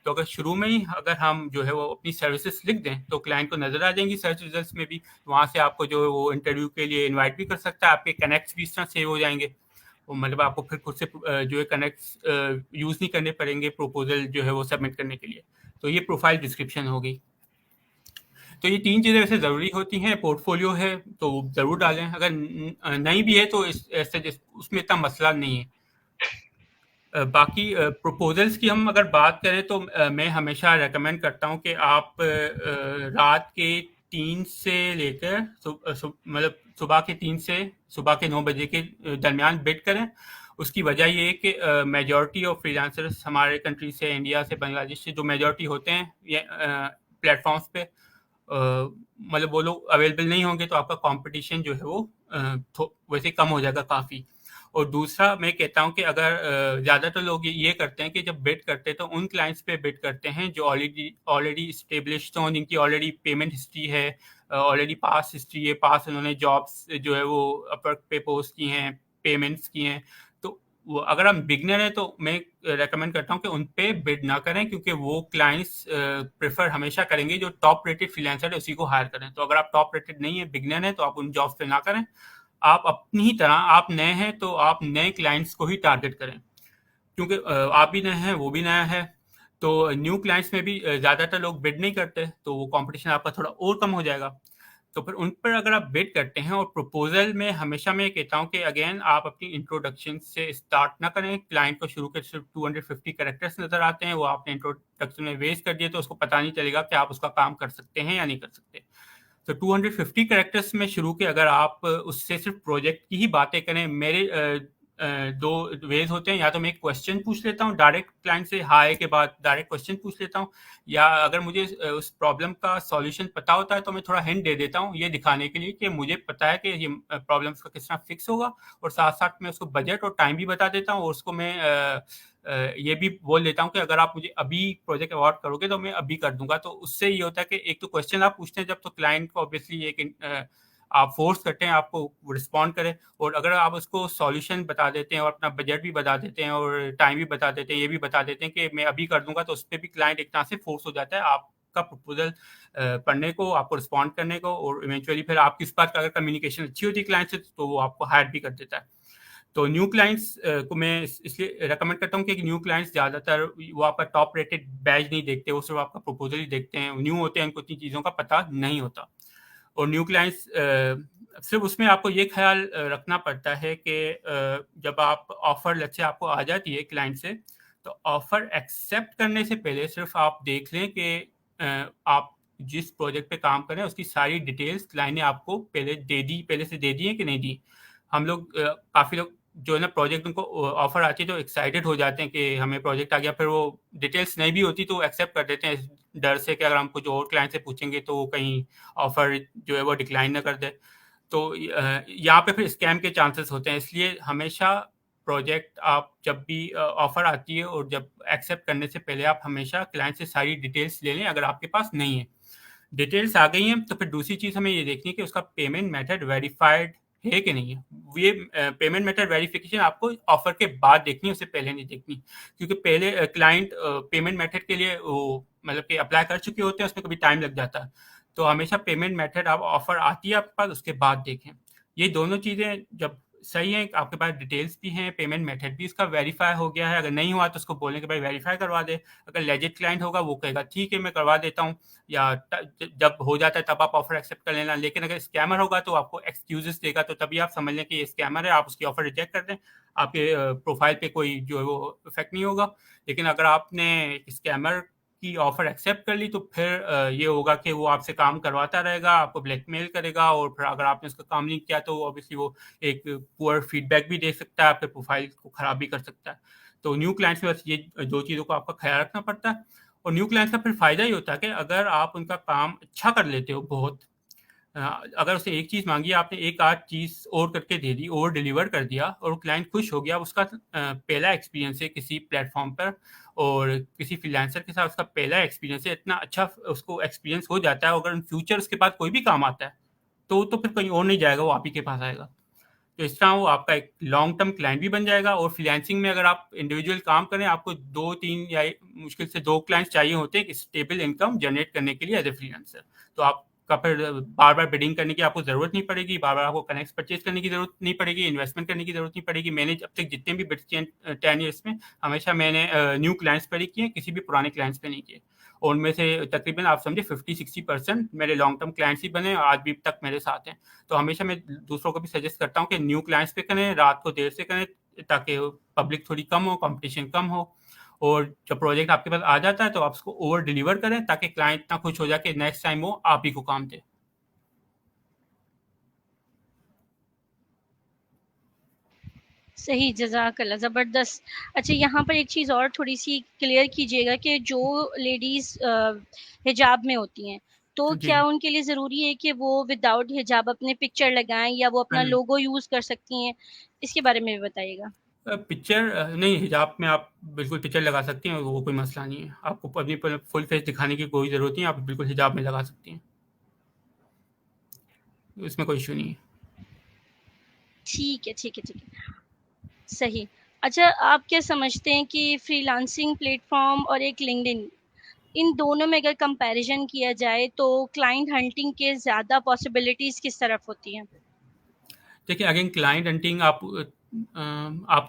तो अगर शुरू में ही अगर हम जो है वो अपनी सर्विसेज लिख दें तो क्लाइंट को नज़र आ जाएंगी सर्च रिजल्ट्स में भी। वहाँ से आपको जो है वो इंटरव्यू के लिए इनवाइट भी कर सकता है, आपके कनेक्ट्स भी इस तरह सेव हो जाएंगे। वो मतलब आपको फिर खुद से जो है कनेक्ट्स यूज़ नहीं करने पड़ेंगे प्रपोजल जो है वो सबमिट करने के लिए। तो ये प्रोफाइल डिस्क्रिप्शन हो गई। तो ये 3 चीज़ें वैसे ज़रूरी होती हैं। पोर्टफोलियो है तो ज़रूर डालें, अगर नहीं भी है तो ऐसे उसमें इतना मसला नहीं है। बाकी प्रपोजल्स की हम अगर बात करें तो मैं हमेशा रेकमेंड करता हूँ कि आप रात के 3 से लेकर मतलब सुबह के 9 बजे के दरमियान बिड करें। उसकी वजह ये है कि मेजॉरिटी ऑफ फ्रीलांसर्स हमारे कंट्री से, इंडिया से, बांग्लादेश से जो मेजॉरिटी होते हैं ये प्लेटफॉर्म्स पे, मतलब वो लोग अवेलेबल नहीं होंगे, तो आपका कंपटीशन जो है वो वैसे कम हो जाएगा काफ़ी। और दूसरा मैं कहता हूँ कि अगर ज़्यादातर लोग ये करते हैं कि जब बिड करते हैं तो उन क्लाइंट्स पे बिड करते हैं जो ऑलरेडी ऑलरेडी स्टेब्लिश्ड हों, जिनकी ऑलरेडी पेमेंट हिस्ट्री है, ऑलरेडी पास हिस्ट्री है, पास उन्होंने जॉब्स जो है वो अपवर्क पे पोस्ट की हैं, पेमेंट्स की हैं। तो वो अगर हम बिगनर हैं तो मैं रेकमेंड करता हूँ कि उन पे बिड ना करें, क्योंकि वो क्लाइंट्स प्रेफर हमेशा करेंगे जो टॉप रेटेड फ्रीलांसर है उसी को हायर करें। तो अगर आप टॉप रेटेड नहीं है, बिगनर हैं, तो आप उन जॉब्स पे ना करें। आप अपनी ही तरह, आप नए हैं तो आप नए क्लाइंट्स को ही टारगेट करें, क्योंकि आप भी नए हैं, वो भी नया है। तो न्यू क्लाइंट्स में भी ज़्यादातर लोग बिड नहीं करते, तो वो कंपटीशन आपका थोड़ा और कम हो जाएगा। तो फिर उन पर अगर आप बिड करते हैं और प्रपोजल में हमेशा मैं ये कहता हूँ कि अगेन आप अपनी इंट्रोडक्शन से स्टार्ट ना करें। क्लाइंट को शुरू के सिर्फ 250 कैरेक्टर्स नजर आते हैं, वो आपने इंट्रोडक्शन में वेस्ट कर दिए तो उसको पता नहीं चलेगा कि आप उसका काम कर सकते हैं या नहीं कर सकते। तो 250 कैरेक्टर्स में शुरू के अगर आप उससे सिर्फ प्रोजेक्ट की ही बातें करें, मेरे दो वेज होते हैं। या तो मैं एक क्वेश्चन पूछ लेता हूँ डायरेक्ट क्लाइंट से, हाय के बाद डायरेक्ट क्वेश्चन पूछ लेता हूँ, या अगर मुझे उस प्रॉब्लम का सॉल्यूशन पता होता है तो मैं थोड़ा हिंट दे देता हूँ, ये दिखाने के लिए कि मुझे पता है कि ये प्रॉब्लम का किस तरह फिक्स होगा। और साथ साथ मैं उसको बजट और टाइम भी बता देता हूँ, और उसको मैं ये भी बोल देता हूँ कि अगर आप मुझे अभी प्रोजेक्ट अवार्ड करोगे तो मैं अभी कर दूंगा। तो उससे ये होता है कि एक तो क्वेश्चन आप पूछते हैं जब, तो क्लाइंट को ऑब्वियसली एक आप फोर्स करते हैं आपको रिस्पॉन्ड करें, और अगर आप उसको सॉल्यूशन बता देते हैं और अपना बजट भी बता देते हैं और टाइम भी बता देते हैं, ये भी बता देते हैं कि मैं अभी कर दूंगा, तो उस पर भी क्लाइंट एक तरह से फोर्स हो जाता है आपका प्रपोजल पढ़ने को, आपको रिस्पॉन्ड करने को, और इवेंचुअली फिर आपकी इस बात का अगर कम्युनिकेशन अच्छी होती है क्लाइंट से तो वो आपको हायर भी कर देता है। तो न्यू क्लाइंट्स को मैं इसलिए रेकमेंड करता हूँ कि न्यू क्लाइंट्स ज़्यादातर वो आपका टॉप रेटेड बैच नहीं देखते, वो सिर्फ आपका प्रपोजल ही देखते हैं। न्यू होते हैं, उनको इतनी चीज़ों का पता नहीं होता। और न्यू क्लाइंट्स सिर्फ उसमें आपको ये ख्याल रखना पड़ता है कि जब आप ऑफर लेट्स से आपको आ जाती है क्लाइंट से, तो ऑफर एक्सेप्ट करने से पहले सिर्फ आप देख लें कि आप जिस प्रोजेक्ट पे काम कर रहे हैं उसकी सारी डिटेल्स क्लाइंट ने आपको पहले से दे दी है कि नहीं दी। हम लोग काफ़ी लोग जो है ना, प्रोजेक्ट उनको ऑफर आती है तो एक्साइटेड हो जाते हैं कि हमें प्रोजेक्ट आ गया, फिर वो डिटेल्स नहीं भी होती तो एक्सेप्ट कर देते हैं इस डर से कि अगर हम कुछ और क्लाइंट से पूछेंगे तो वो कहीं ऑफर जो है वो डिक्लाइन ना कर दे। तो यहाँ पे फिर स्कैम के चांसेस होते हैं, इसलिए हमेशा प्रोजेक्ट आप जब भी ऑफर आती है और जब एक्सेप्ट करने से पहले आप हमेशा क्लाइंट से सारी डिटेल्स ले लें अगर आपके पास नहीं है। डिटेल्स आ गई हैं तो फिर दूसरी चीज़ हमें ये देखनी है कि उसका पेमेंट मेथड वेरीफाइड है कि नहीं है। ये पेमेंट मेथड वेरिफिकेशन आपको ऑफर के बाद देखनी है, उससे पहले नहीं देखनी, क्योंकि पहले क्लाइंट पेमेंट मेथड के लिए वो मतलब कि अप्लाई कर चुके होते हैं, उसमें कभी टाइम लग जाता है। तो हमेशा पेमेंट मेथड आप ऑफर आती है आपके पास उसके बाद देखें। ये दोनों चीज़ें जब सही है, आपके पास डिटेल्स भी हैं, पेमेंट मेथड भी इसका वेरीफाई हो गया है, अगर नहीं हुआ तो उसको बोलने के भाई वेरीफाई करवा दे। अगर लेजिट क्लाइंट होगा वो कहेगा ठीक है मैं करवा देता हूँ, या जब हो जाता है तब आप ऑफर एक्सेप्ट कर लेना। लेकिन अगर स्कैमर होगा तो आपको एक्सक्यूजेस देगा, तो तभी आप समझ लें कि ये स्कैमर है, आप उसकी ऑफर रिजेक्ट कर दें, आपके प्रोफाइल पे कोई जो है वो इफेक्ट नहीं होगा। लेकिन अगर आपने स्कैमर की ऑफर एक्सेप्ट कर ली तो फिर ये होगा कि वो आपसे काम करवाता रहेगा, आपको ब्लैकमेल करेगा, और फिर अगर आपने उसका काम नहीं किया तो ऑब्वियसली वो एक पुअर फीडबैक भी दे सकता है, आपके प्रोफाइल को खराब भी कर सकता है। तो न्यू क्लाइंट्स में बस ये दो चीज़ों का आपका ख्याल रखना पड़ता है। और न्यू क्लाइंट्स का फिर फ़ायदा ये होता है कि अगर आप उनका काम अच्छा कर लेते हो बहुत, अगर उसने एक चीज़ मांगी आपने एक आध चीज़ और करके दे दी, ओवर डिलीवर कर दिया और क्लाइंट खुश हो गया, उसका पहला एक्सपीरियंस है किसी प्लेटफॉर्म पर और किसी फ्रीलांसर के साथ उसका पहला एक्सपीरियंस है, इतना अच्छा उसको एक्सपीरियंस हो जाता है, अगर इन फ्यूचर उसके पास कोई भी काम आता है तो फिर कहीं और नहीं जाएगा, वो आप ही के पास आएगा। तो इस तरह वो आपका एक लॉन्ग टर्म क्लाइंट भी बन जाएगा। और फ्रीलांसिंग में अगर आप इंडिविजुअल काम करें, आपको 2-3 या मुश्किल से 2 क्लाइंट्स चाहिए होते हैं, एक स्टेबल इनकम जनरेट करने के लिए एज़ अ फ्रीलांसर। तो आपका फिर बार-बार बिडिंग करने की आपको ज़रूरत नहीं पड़ेगी, बार-बार आपको कनेक्ट्स परचेज़ करने की ज़रूरत नहीं पड़ेगी, इन्वेस्टमेंट करने की ज़रूरत नहीं पड़ेगी। मैंने अब तक जितने भी बिड्स किए हैं 10 ईयर्स में, हमेशा मैंने न्यू क्लाइंट्स पर ही किए, किसी भी पुराने क्लाइंट्स पे नहीं किए। और उनमें से तकरीबन आप समझे 50-60% मेरे लॉन्ग टर्म क्लाइंट्स ही बने और आज भी तक मेरे साथ हैं। तो हमेशा मैं दूसरों को भी सजेस्ट करता हूँ कि न्यू क्लाइंट्स पे करें, रात को देर से करें, ताकि पब्लिक थोड़ी कम हो, कंपटीशन कम हो, और जब प्रोजेक्ट आपके पास आ जाता है तो आप उसको ओवर डिलीवर करें ताकि क्लाइंट इतना खुश हो जाए कि नेक्स्ट टाइम वो आप ही को काम दे। सही, जज़ाकल्लाह, ज़बरदस्त। अच्छा, यहाँ पर एक चीज़ और थोड़ी-सी क्लियर कीजिएगा कि जो लेडीज़ हिजाब में होती हैं, तो जी। क्या उनके लिए ज़रूरी है कि वो विदाउट हिजाब अपने पिक्चर लगाएँ या वो अपना नहीं, लोगो यूज़ कर सकती हैं? इसके बारे में भी बताइएगा। पिक्चर नहीं, हिजाब में आप बिल्कुल पिक्चर लगा सकती हैं, वो कोई मसला नहीं है। आपको अपनी फुल फेस दिखाने की कोई ज़रूरत नहीं है, आप बिल्कुल हिजाब में लगा सकती हैं, इसमें कोई इशू नहीं है। ठीक है, ठीक है, ठीक है। सही। अच्छा, आप क्या समझते हैं कि फ्रीलांसिंग प्लेटफ़ॉर्म और एक लिंक्डइन, इन दोनों में अगर कंपैरिज़न किया जाए तो क्लाइंट हंटिंग के ज़्यादा पॉसिबिलिटीज़ किस तरफ होती हैं? देखिए अगेन क्लाइंट हंटिंग आप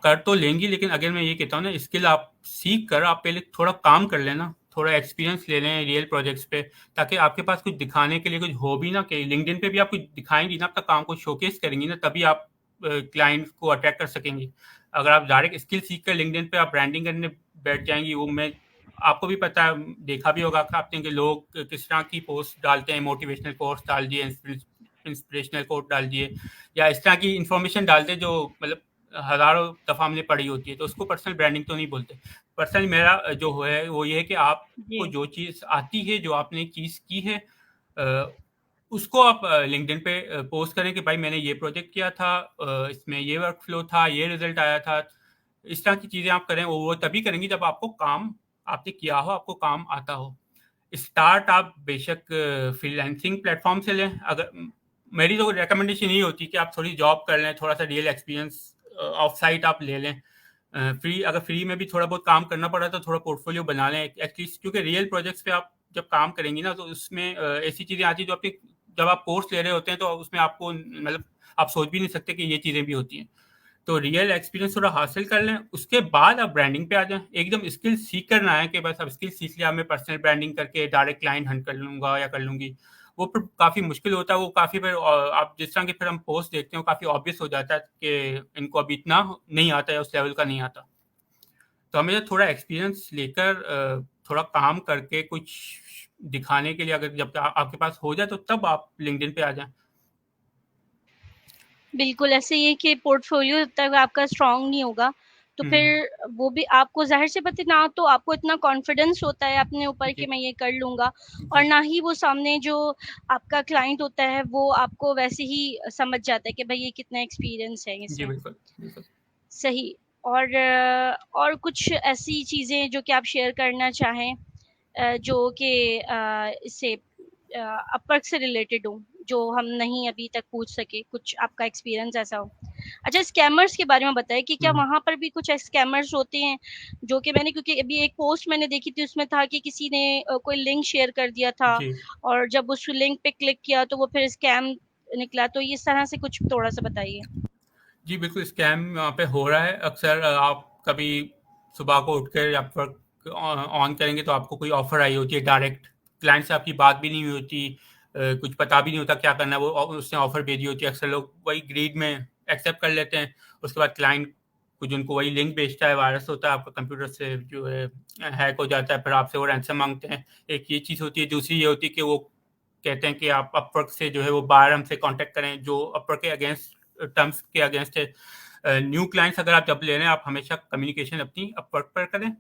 कर तो लेंगी, लेकिन अगेन मैं ये कहता हूँ ना, स्किल आप सीख कर आप पहले थोड़ा काम कर लेना, थोड़ा एक्सपीरियंस ले लें रियल प्रोजेक्ट्स पे, ताकि आपके पास कुछ दिखाने के लिए कुछ हो भी ना, कि लिंक्डइन पे भी आप कुछ दिखाएंगी ना, अपना काम को शोकेस करेंगी ना, तभी आप क्लाइंट को अट्रैक्ट कर सकेंगी। अगर आप डायरेक्ट स्किल सीख कर लिंक्डइन पे आप ब्रांडिंग करने बैठ जाएंगी, वो मैं आपको भी पता है, देखा भी होगा आपने कि लोग किस तरह की पोस्ट डालते हैं, मोटिवेशनल पोस्ट डाल दिए, इंस्पिरेशनल कोट डाल दिए, या इस तरह की इंफॉर्मेशन डालते हैं जो मतलब हज़ारों दफ़ा हमने पढ़ी होती है, तो उसको पर्सनल ब्रांडिंग तो नहीं बोलते। पर्सनली मेरा जो है वो ये है कि आपको जी। जो चीज़ आती है, जो आपने एक चीज़ की है, उसको आप लिंक्डइन पे पोस्ट करें कि भाई मैंने ये प्रोजेक्ट किया था, इसमें ये वर्क फ्लो था, ये रिजल्ट आया था। इस तरह की चीज़ें आप करें, वो तभी करेंगी जब आपको काम आपने किया हो, आपको काम आता हो। स्टार्ट आप बेशक फ्रीलांसिंग प्लेटफॉर्म से लें। अगर मेरी तो रिकमेंडेशन यही होती है कि आप थोड़ी जॉब कर लें, थोड़ा सा रियल एक्सपीरियंस ऑफ साइट आप ले लें। अगर फ्री में भी थोड़ा बहुत काम करना पड़ा तो थोड़ा पोर्टफोलियो बना लें एटलीस्ट, क्योंकि रियल प्रोजेक्ट्स पे आप जब काम करेंगी ना, तो उसमें ऐसी चीज़ें आती हैं जो अपनी, जब आप कोर्स ले रहे होते हैं तो उसमें आपको मतलब आप सोच भी नहीं सकते कि ये चीज़ें भी होती हैं। तो रियल एक्सपीरियंस थोड़ा हासिल कर लें, उसके बाद आप ब्रांडिंग पे आ जाएं। एकदम स्किल सीख कर ना आए कि बस अब स्किल सीख लिया, मैं पर्सनल ब्रांडिंग करके डायरेक्ट क्लाइंट हंट कर लूंगा या कर लूंगी। वो फिर काफ़ी मुश्किल होता है, वो काफ़ी फिर आप जिस तरह के फिर हम पोस्ट देखते हैं, काफ़ी ऑब्वियस हो जाता है कि इनको अभी इतना नहीं आता है, उस लेवल का नहीं आता। तो हमें थोड़ा एक्सपीरियंस लेकर थोड़ा काम करके कुछ दिखाने के लिए, अगर जब आपके पास हो जाए तो तब आप लिंक्डइन पे आ जाएं। बिल्कुल, ऐसे ही है कि पोर्टफ़ोलियो जब तक आपका स्ट्रॉन्ग नहीं होगा, तो हम्म। फिर वो भी आपको ज़ाहिर-सी बात है, ना तो आपको इतना कॉन्फिडेंस होता है अपने ऊपर कि जी। मैं ये कर लूँगा, और जी। ना ही वो सामने जो आपका क्लाइंट होता है, वो आपको वैसे ही समझ जाता है कि भई ये कितना एक्सपीरियंस है जी इसमें। बिल्कुल बिल्कुल। सही। और कुछ ऐसी चीज़ें जो कि आप शेयर करना चाहें, जो कि इससे अपवर्क से रिलेटेड हो, जो हम नहीं अभी तक पूछ सके, कुछ आपका एक्सपीरियंस ऐसा हो? अच्छा, स्कैमर्स के बारे में बताइए कि क्या हम्म। वहाँ पर भी कुछ स्कैमर्स होते हैं? जो कि मैंने, क्योंकि अभी एक पोस्ट मैंने देखी थी, उसमें था कि किसी ने कोई लिंक शेयर कर दिया था, जी। और जब उस लिंक पे क्लिक किया तो वो फिर स्कैम निकला, तो इस तरह से कुछ थोड़ा-सा बताइए? जी, बिल्कुल स्कैम वहाँ पे हो रहा है। अक्सर आप कभी सुबह को उठकर आप वर्क ऑन करेंगे तो आपको कोई ऑफ़र आई होती है डायरेक्ट, क्लाइंट से आपकी बात भी नहीं हुई होती, कुछ पता भी नहीं होता क्या करना है, वो उसने ऑफ़र भेजी होती है। अक्सर लोग वही ग्रीड में एक्सेप्ट कर लेते हैं। उसके बाद क्लाइंट कुछ उनको वही लिंक भेजता है, वायरस होता है, आपका कंप्यूटर से जो है हैक हो जाता है, फिर आपसे वो रैंसम माँगते हैं। एक ये चीज़ होती है, दूसरी ये होती है कि वो कहते हैं कि आप अपवर्क से जो है वो बाहर हमसे कांटेक्ट करें, जो अपवर्क के अगेंस्ट टर्म्स के अगेंस्ट है। न्यू क्लाइंट्स अगर आप जब ले रहे हैं, आप हमेशा कम्युनिकेशन अपनी अपवर्क पर करें,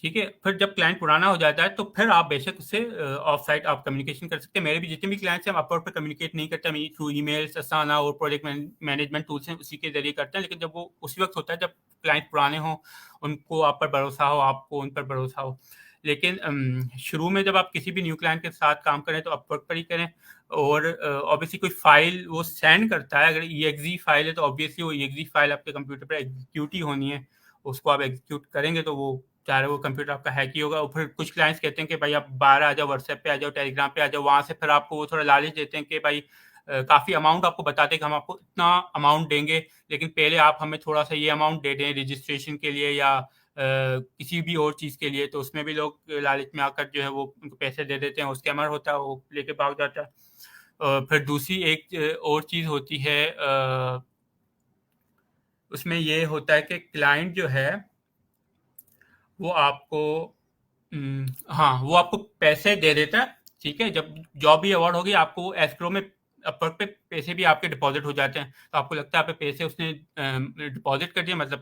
ठीक है। फिर जब क्लाइंट पुराना हो जाता है तो फिर आप बेशक उससे ऑफ साइट आप कम्युनिकेशन कर सकते हैं। मेरे भी जितने भी क्लाइंट्स हैं, हम अपवर्क पर कम्युनिकेट नहीं करते, हम थ्रू ईमेल्स, असाना और प्रोजेक्ट मैनेजमेंट टूल्स हैं, उसी के जरिए करते हैं। लेकिन जब वो उसी वक्त होता है जब क्लाइंट पुराने हों, उनको आप पर भरोसा हो, आपको उन पर भरोसा हो। लेकिन शुरू में जब आप किसी भी न्यू क्लाइंट के साथ काम करें तो अपवर्क पर ही करें। और ऑब्वियसली कोई फाइल वो सेंड करता है, अगर EXE फाइल है तो ऑब्वियसली वो EXE फाइल आपके कंप्यूटर पर एग्जीक्यूट ही होनी है। उसको आप एग्जीक्यूट करेंगे तो वो चाहे वो कंप्यूटर आपका हैक ही होगा। और फिर कुछ क्लाइंट्स कहते हैं कि भाई आप बाहर आ जाओ, व्हाट्सएप पे आ जाओ, टेलीग्राम पे आ जाओ, वहाँ से फिर आपको वो थोड़ा लालच देते हैं कि भाई काफ़ी अमाउंट आपको बताते हैं कि हम आपको इतना अमाउंट देंगे, लेकिन पहले आप हमें थोड़ा सा ये अमाउंट दे दें रजिस्ट्रेशन के लिए या किसी भी और चीज़ के लिए। तो उसमें भी लोग लालच में आकर जो है वो उनको पैसे दे देते हैं, वो स्कैमर होता है, वो लेके भाग जाता है। फिर दूसरी एक और चीज़ होती है, उसमें ये होता है कि क्लाइंट जो है वो आपको हाँ, वो आपको पैसे दे देता है, ठीक है? जब जॉब भी अवार्ड होगी, आपको वो एस्क्रो में अपवर्क पे पैसे भी आपके डिपॉज़िट हो जाते हैं। तो आपको लगता है आप पे पैसे उसने डिपॉज़िट कर दिए, मतलब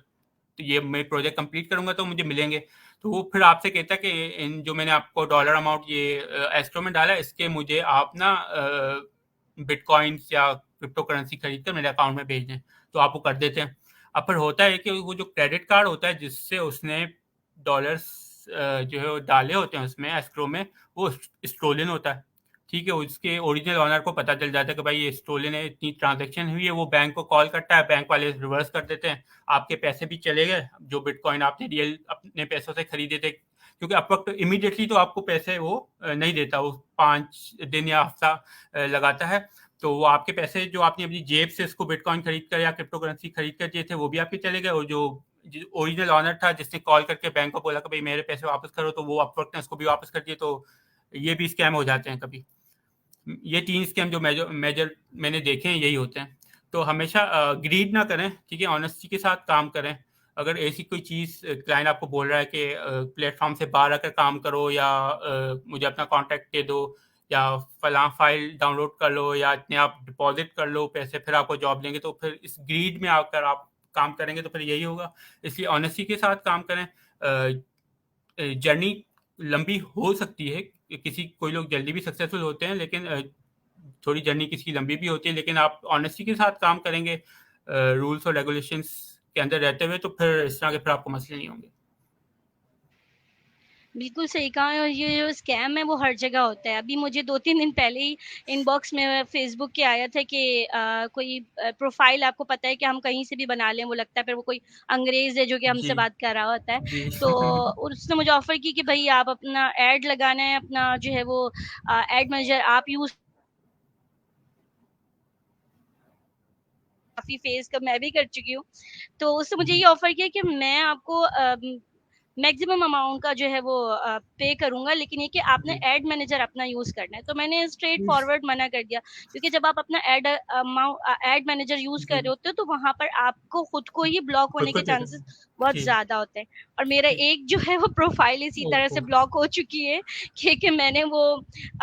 तो ये मैं प्रोजेक्ट कंप्लीट करूँगा तो मुझे मिलेंगे। तो वो फिर आपसे कहता है कि इन जो मैंने आपको डॉलर अमाउंट ये एस्क्रो में डाला है, इसके मुझे आप ना बिटकॉइन्स या क्रिप्टो करेंसी खरीद कर मेरे अकाउंट में भेज दें। तो आप वो कर देते हैं। अब फिर होता है कि वो जो क्रेडिट कार्ड होता है जिससे उसने डॉलर्स जो है वो डाले होते हैं उसमें एस्क्रो में, वो स्टोलन होता है, ठीक है। उसके ओरिजिनल ऑनर को पता चल जाता है कि भाई ये स्टोलन है, इतनी ट्रांजैक्शन हुई है, वो बैंक को कॉल करता है, बैंक वाले रिवर्स कर देते हैं, आपके पैसे भी चले गए, जो बिटकॉइन आपने रियल अपने पैसों से खरीदे थे। क्योंकि अब वक्त इमीडिएटली तो आपको पैसे वो नहीं देता, वो 5 दिन या हफ्ता लगाता है। तो वो आपके पैसे जो आपने अपनी जेब से उसको बिटकॉइन खरीद कर या क्रिप्टो करेंसी खरीद कर दिए थे, वो भी आपके चले गए, और जो ओरिजिनल ऑनर था जिसने कॉल करके बैंक को बोला कि भाई मेरे पैसे वापस करो, तो वो अपवर्क ने उसको भी वापस कर दिए। तो ये भी स्कैम हो जाते हैं कभी। ये 3 स्कैम जो मेजर मेजर मैंने देखे हैं यही होते हैं। तो हमेशा ग्रीड ना करें, ठीक है, ऑनेस्टी के साथ काम करें। अगर ऐसी कोई चीज़ क्लाइंट आपको बोल रहा है कि प्लेटफॉर्म से बाहर आकर काम करो, या मुझे अपना कॉन्टैक्ट दे दो, या फलां फाइल डाउनलोड कर लो, या इतने आप डिपॉजिट कर लो पैसे फिर आपको जॉब देंगे, तो फिर इस ग्रीड में आकर आप काम करेंगे तो फिर यही होगा। इसलिए ऑनेस्टी के साथ काम करें। जर्नी लंबी हो सकती है, किसी कोई लोग जल्दी भी सक्सेसफुल होते हैं, लेकिन थोड़ी जर्नी किसी की लंबी भी होती है, लेकिन आप ऑनेस्टी के साथ काम करेंगे रूल्स और रेगुलेशंस के अंदर रहते हुए, तो फिर इस तरह के फिर आपको मसले नहीं होंगे। बिल्कुल सही कहा है, और ये जो स्कैम है वो हर जगह होता है। अभी मुझे 2-3 दिन पहले ही इनबॉक्स में फ़ेसबुक के आया था कि कोई प्रोफ़ाइल आपको पता है कि हम कहीं से भी बना लें, वो लगता है फिर वो कोई अंग्रेज़ है जो कि जी, हमसे बात कर रहा होता है। जी। तो उसने मुझे ऑफ़र की कि भई आप अपना ऐड लगाना है, अपना जो है वो ऐड मैनेजर आप यूज़, काफ़ी फ़ेस का मैं भी कर चुकी हूँ। तो उसने मुझे ये ऑफ़र किया कि मैं आपको मैक्सिमम अमाउंट का जो है वो पे करूँगा, लेकिन ये कि आपने जी, ऐड मैनेजर अपना यूज़ करना है। तो मैंने स्ट्रेट फॉरवर्ड मना कर दिया, क्योंकि जब आप अपना ऐड मैनेजर यूज़ कर जी। रहे होते हो तो वहाँ पर आपको खुद को ही ब्लॉक खुद होने को के देखा। चांसेस बहुत जी। ज़्यादा होते हैं। और मेरा एक जो है वो प्रोफ़ाइल इसी तरह ओहो! से ब्लॉक हो चुकी है कि मैंने वो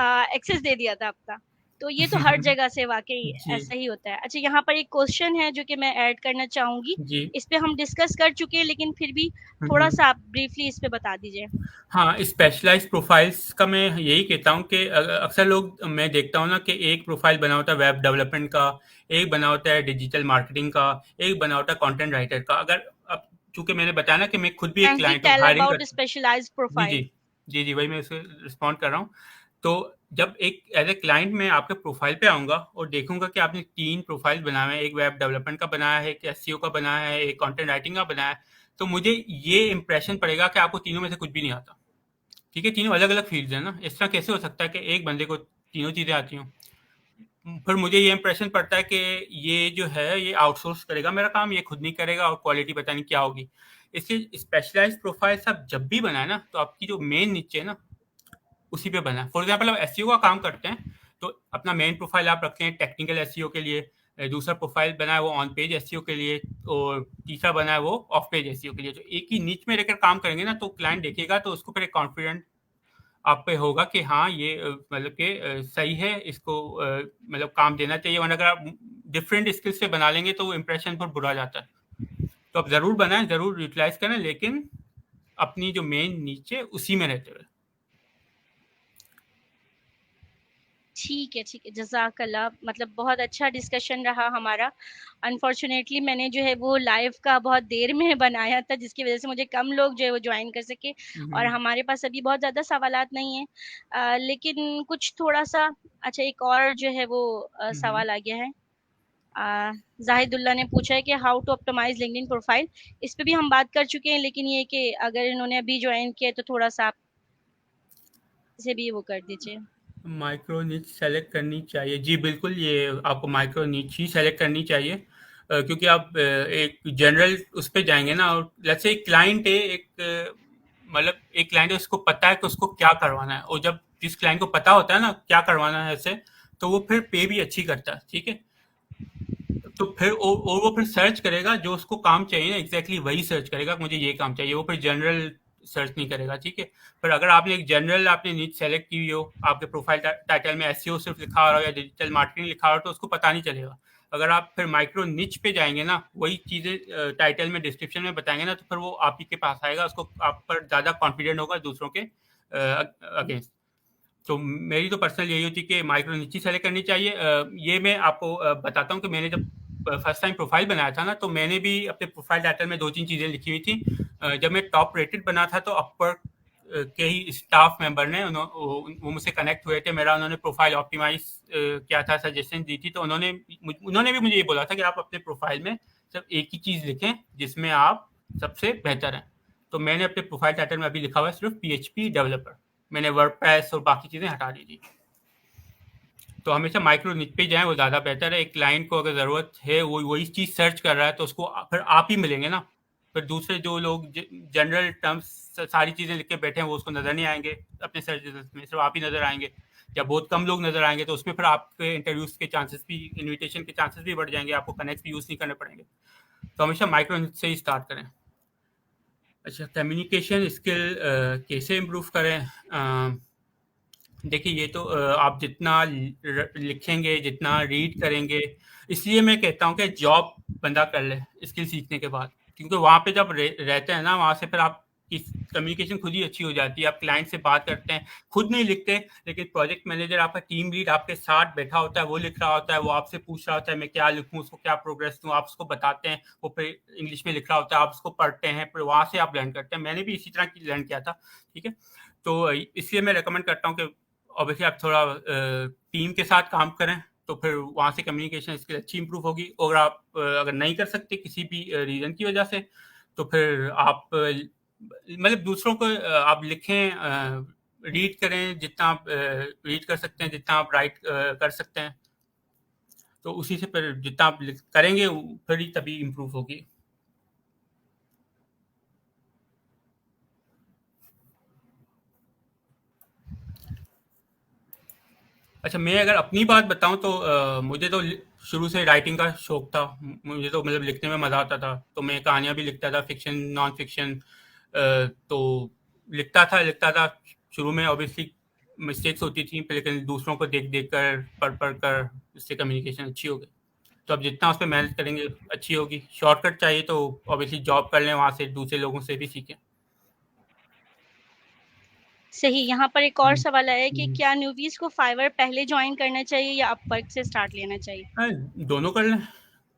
एक्सेस दे दिया था अपना। तो ये तो हर जगह से वाक़ई जी, ऐसा ही होता है। अच्छा, यहाँ पर एक क्वेश्चन है जो कि मैं ऐड करना चाहूँगी। जी। इस पे हम डिस्कस कर चुके हैं, लेकिन फिर भी हुँ, हुँ। थोड़ा-सा आप ब्रीफली इस पे बता दीजिए। हाँ, स्पेशलाइज़्ड प्रोफ़ाइल्स का मैं यही कहता हूँ कि अक्सर लोग, मैं देखता हूँ ना कि एक प्रोफ़ाइल बना होता है वेब डेवलपमेंट का, एक बना होता है डिजिटल मार्केटिंग का, एक बना होता है कंटेंट राइटर का। अगर अब चूँकि मैंने बताया ना कि मैं खुद भी एक काइंडली क्लाइंट हूँ, टेल हायरिंग अबाउट करता हूँ। स्पेशलाइज्ड जी, जी। प्रोफाइल। जी, जी, वही मैं उससे रिस्पॉन्ड कर रहा हूँ। तो जब एक एज़ अ क्लाइंट मैं आपके प्रोफ़ाइल पे आऊँगा और देखूँगा कि आपने 3 प्रोफ़ाइल बनाए हैं, एक वेब डेवलपमेंट का बनाया है, एक एसईओ का बनाया है, एक कंटेंट राइटिंग का बनाया है, तो मुझे ये इंप्रेशन पड़ेगा कि आपको तीनों में से कुछ भी नहीं आता। ठीक है, तीनों अलग अलग फील्ड्स हैं ना, इस तरह कैसे हो सकता है कि एक बंदे को तीनों चीज़ें आती हों। फिर मुझे ये इंप्रेशन पड़ता है कि ये जो है ये आउटसोर्स करेगा मेरा काम, ये खुद नहीं करेगा, और क्वालिटी पता नहीं क्या होगी। इसलिए स्पेशलाइज्ड प्रोफाइल आप जब भी बनाए ना, तो आपकी जो मेन नीचे है ना, उसी पे बनाए। फॉर एग्जाम्पल आप एसईओ का काम करते हैं, तो अपना मेन प्रोफाइल आप रखते हैं टेक्निकल एसईओ के लिए, दूसरा प्रोफाइल बनाए वो ऑन पेज एसईओ के लिए, और तीसरा बनाए वो ऑफ पेज एसईओ के लिए। तो एक ही नीच में रहकर काम करेंगे ना, तो क्लाइंट देखेगा तो उसको फिर एक कॉन्फिडेंट आप पे होगा कि हाँ ये मतलब कि सही है, इसको मतलब काम देना चाहिए। वरना अगर आप डिफरेंट स्किल्स से बना लेंगे तो वो इम्प्रेशन बहुत बुरा जाता है। तो आप ज़रूर बनाएं, ज़रूर यूटिलाइज करें, लेकिन अपनी जो मेन नीचे उसी में रहते हुए। ठीक है, जज़ाकल्लाह। मतलब बहुत अच्छा डिस्कशन रहा हमारा। अनफॉर्च्यूनेटली मैंने जो है वो लाइव का बहुत देर में बनाया था, जिसकी वज़ह से मुझे कम लोग जो है वो जॉइन कर सके, और हम्म, हमारे पास अभी बहुत ज़्यादा सवालात नहीं हैं। लेकिन कुछ थोड़ा-सा, अच्छा, एक और जो है वो हम्म। सवाल आ गया है। जाहिदुल्ला ने पूछा है कि how to optimise LinkedIn profile. इस पे भी हम बात कर चुके हैं, लेकिन ये कि अगर इन्होंने अभी जॉइन किया है तो थोड़ा-सा आप इसे भी वो कर दीजिए। माइक्रो निच सेलेक्ट करनी चाहिए, जी बिल्कुल, ये आपको माइक्रो निच ही सेलेक्ट करनी चाहिए। क्योंकि आप एक जनरल उस पे जाएंगे ना, और लेट्स से एक क्लाइंट है, एक मतलब एक क्लाइंट है, उसको पता है कि उसको क्या करवाना है, और जब जिस क्लाइंट को पता होता है ना क्या करवाना है ऐसे, तो वो फिर पे भी अच्छी करता है, ठीक है। तो फिर और वो फिर सर्च करेगा जो उसको काम चाहिए ना, एग्जैक्टली वही सर्च करेगा कि मुझे ये काम चाहिए, वो फिर जनरल सर्च नहीं करेगा, ठीक है। पर अगर आपने एक जनरल आपने नीच सेलेक्ट की हुई हो, आपके प्रोफाइल टाइटल में एसईओ सिर्फ लिखा हो या डिजिटल मार्केटिंग लिखा हो, तो उसको पता नहीं चलेगा। अगर आप फिर माइक्रो निच पे जाएंगे ना, वही चीज़ें टाइटल में डिस्क्रिप्शन में बताएंगे ना, तो फिर वो आप ही के पास आएगा, उसको आप पर ज़्यादा कॉन्फिडेंट होगा दूसरों के अगेंस्ट। तो मेरी तो पर्सनल यही होती है कि माइक्रो निची सेलेक्ट करनी चाहिए। ये मैं आपको बताता हूँ कि मैंने जब फर्स्ट टाइम प्रोफाइल बनाया था ना, तो मैंने भी अपने प्रोफाइल टाइटल में 2-3 चीज़ें लिखी हुई थी। जब मैं टॉप रेटेड बना था, तो अपवर्क के ही स्टाफ मेंबर ने वो मुझसे कनेक्ट हुए थे मेरा, उन्होंने प्रोफाइल ऑप्टिमाइज किया था, सजेशन दी थी। तो उन्होंने भी मुझे ये बोला था कि आप अपने प्रोफाइल में सिर्फ एक ही चीज़ लिखें जिसमें आप सबसे बेहतर हैं। तो मैंने अपने प्रोफाइल टाइटल में अभी लिखा हुआ है सिर्फ पीएचपी डेवलपर। मैंने वर्डप्रेस और बाकी चीज़ें हटा दी थी। तो हमेशा माइक्रो निच पे जाएँ, वो ज़्यादा बेहतर है। एक क्लाइंट को अगर ज़रूरत है, वो वही चीज़ सर्च कर रहा है, तो उसको फिर आप ही मिलेंगे ना। फिर दूसरे जो लोग जनरल टर्म्स सारी चीज़ें लिख के बैठे हैं वो उसको नज़र नहीं आएंगे अपने सर्च में, सिर्फ आप ही नज़र आएंगे, या बहुत कम लोग नज़र आएंगे, तो उसमें फिर आपके इंटरव्यूज़ के चांसेस भी, इनविटेशन के चांसेस भी बढ़ जाएंगे, आपको कनेक्ट भी यूज़ नहीं करने पड़ेंगे। तो हमेशा माइक्रो से ही स्टार्ट करें। अच्छा, कम्युनिकेशन स्किल कैसे इम्प्रूव करें? देखिए, ये तो आप जितना लिखेंगे, जितना रीड करेंगे, इसलिए मैं कहता हूँ कि जॉब बंदा कर ले स्किल सीखने के बाद, क्योंकि वहाँ पे जब रहते हैं ना, वहाँ से फिर आप कम्युनिकेशन खुद ही अच्छी हो जाती है। आप क्लाइंट से बात करते हैं, खुद नहीं लिखते, लेकिन प्रोजेक्ट मैनेजर, आपका टीम लीड आपके साथ बैठा होता है, वो लिख रहा होता है, वो आपसे पूछ रहा होता है मैं क्या लिखूँ, उसको क्या प्रोग्रेस दूँ, आप उसको बताते हैं, वो फिर इंग्लिश में लिख रहा होता है, आप उसको पढ़ते हैं, फिर वहाँ से आप लर्न करते हैं। मैंने भी इसी तरह की लर्न किया था, ठीक है। तो इसलिए मैं रिकमेंड करता हूँ कि ऑब्वियसली आप थोड़ा टीम के साथ काम करें, तो फिर वहाँ से कम्युनिकेशन स्किल अच्छी इंप्रूव होगी। और आप अगर नहीं कर सकते किसी भी रीज़न की वजह से, तो फिर आप मतलब दूसरों को आप लिखें, रीड करें, जितना आप रीड कर सकते हैं, जितना आप राइट कर सकते हैं, तो उसी से फिर जितना आप करेंगे फिर ही तभी इम्प्रूव होगी। अच्छा, मैं अगर अपनी बात बताऊँ तो मुझे तो शुरू से राइटिंग का शौक था। मुझे तो मतलब लिखने में मज़ा आता था, तो मैं कहानियाँ भी लिखता था, फ़िक्शन, नॉन फ़िक्शन। तो लिखता था। शुरू में ऑब्वियसली मिस्टेक्स होती थी, पर लेकिन दूसरों को देख-देख कर, पढ़-पढ़ कर उससे कम्युनिकेशन अच्छी हो गई। तो अब जितना उस पे मेहनत करेंगे, अच्छी होगी। शॉर्टकट चाहिए तो ऑब्वियसली जॉब कर लें, वहाँ से दूसरे लोगों से भी सीखें। सही। यहाँ पर एक और हुँ, सवाल आया है कि हुँ। क्या न्यूबीज को फाइवर पहले ज्वाइन करना चाहिए या अपवर्क से स्टार्ट लेना चाहिए? हाँ, दोनों कर लें,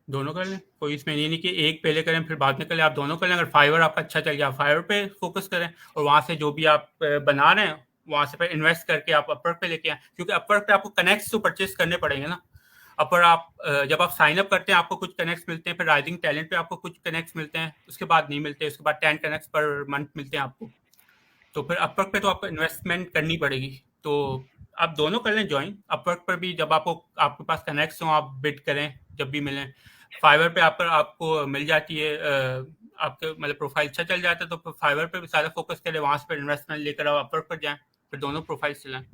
दोनों कर लें। कोई इसमें ये नहीं कि एक पहले करें फिर बाद में करें, आप दोनों कर लें। अगर फाइवर आपका अच्छा चल गया, फाइवर पे फोकस करें, और वहाँ से जो भी आप बना रहे हैं, वहाँ से फिर इन्वेस्ट करके आप अपवर्क पे लेके आएँ, क्योंकि अपवर्क पे आपको कनेक्ट्स तो परचेज़ करने पड़ेंगे ना। अपर आप जब आप साइन अप करते हैं, आपको कुछ कनेक्ट्स मिलते हैं, फिर राइजिंग टैलेंट पे आपको कुछ कनेक्ट्स मिलते हैं, उसके बाद नहीं मिलते, उसके बाद 10 कनेक्ट्स पर मंथ मिलते हैं आपको। तो फिर अपवर्क पे तो आपको इन्वेस्टमेंट करनी पड़ेगी। तो आप दोनों कर लें ज्वाइन। अपवर्क पर भी जब आपके पास कनेक्ट्स हों, आप बिड करें जब भी मिलें। फाइवर पे आपको मिल जाती है, आपके मतलब प्रोफाइल अच्छा चल जाता है, तो फाइवर पे भी ज़्यादा फोकस करें, वहाँ से फिर इन्वेस्टमेंट लेकर आप अपवर्क पर जाएँ, फिर दोनों प्रोफाइल चलाएँ।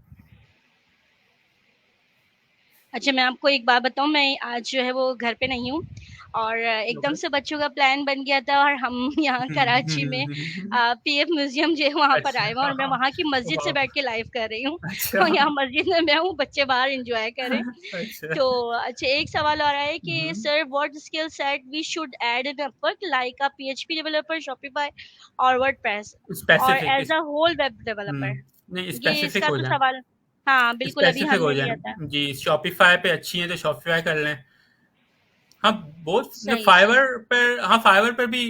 अच्छा, मैं आपको एक बात बताऊँ, मैं आज जो है वो घर पे नहीं हूँ और एकदम ओके। से बच्चों का प्लान बन गया था और हम यहाँ कराची में पीएफ म्यूज़ियम जो है वहाँ पर अच्छा, आए हुए हैं और मैं वहाँ की मस्जिद से वाह! बैठ के लाइव कर रही हूँ। अच्छा, और यहाँ मस्जिद में मैं हूँ, बच्चे बाहर एन्जॉय कर रहे हैं। अच्छा। तो अच्छा, एक सवाल और है कि um, sir what skill set we should add in Upwork like a PHP developer, Shopify और वर्डप्रेस और specific as is a whole web um, developer? नहीं ये स्पेसिफिक इसका हो तो जाएँ, सवाल। हाँ, बिल्कुल अभी स्पेसिफिक हो हमने लिया था। जाएँ। जी, शॉपिफ़ाई पे अच्छी हैं तो शॉपिफ़ाई कर लें। हाँ, बहुत मतलब सही, सही। फाइवर पर, हाँ, फाइवर पर भी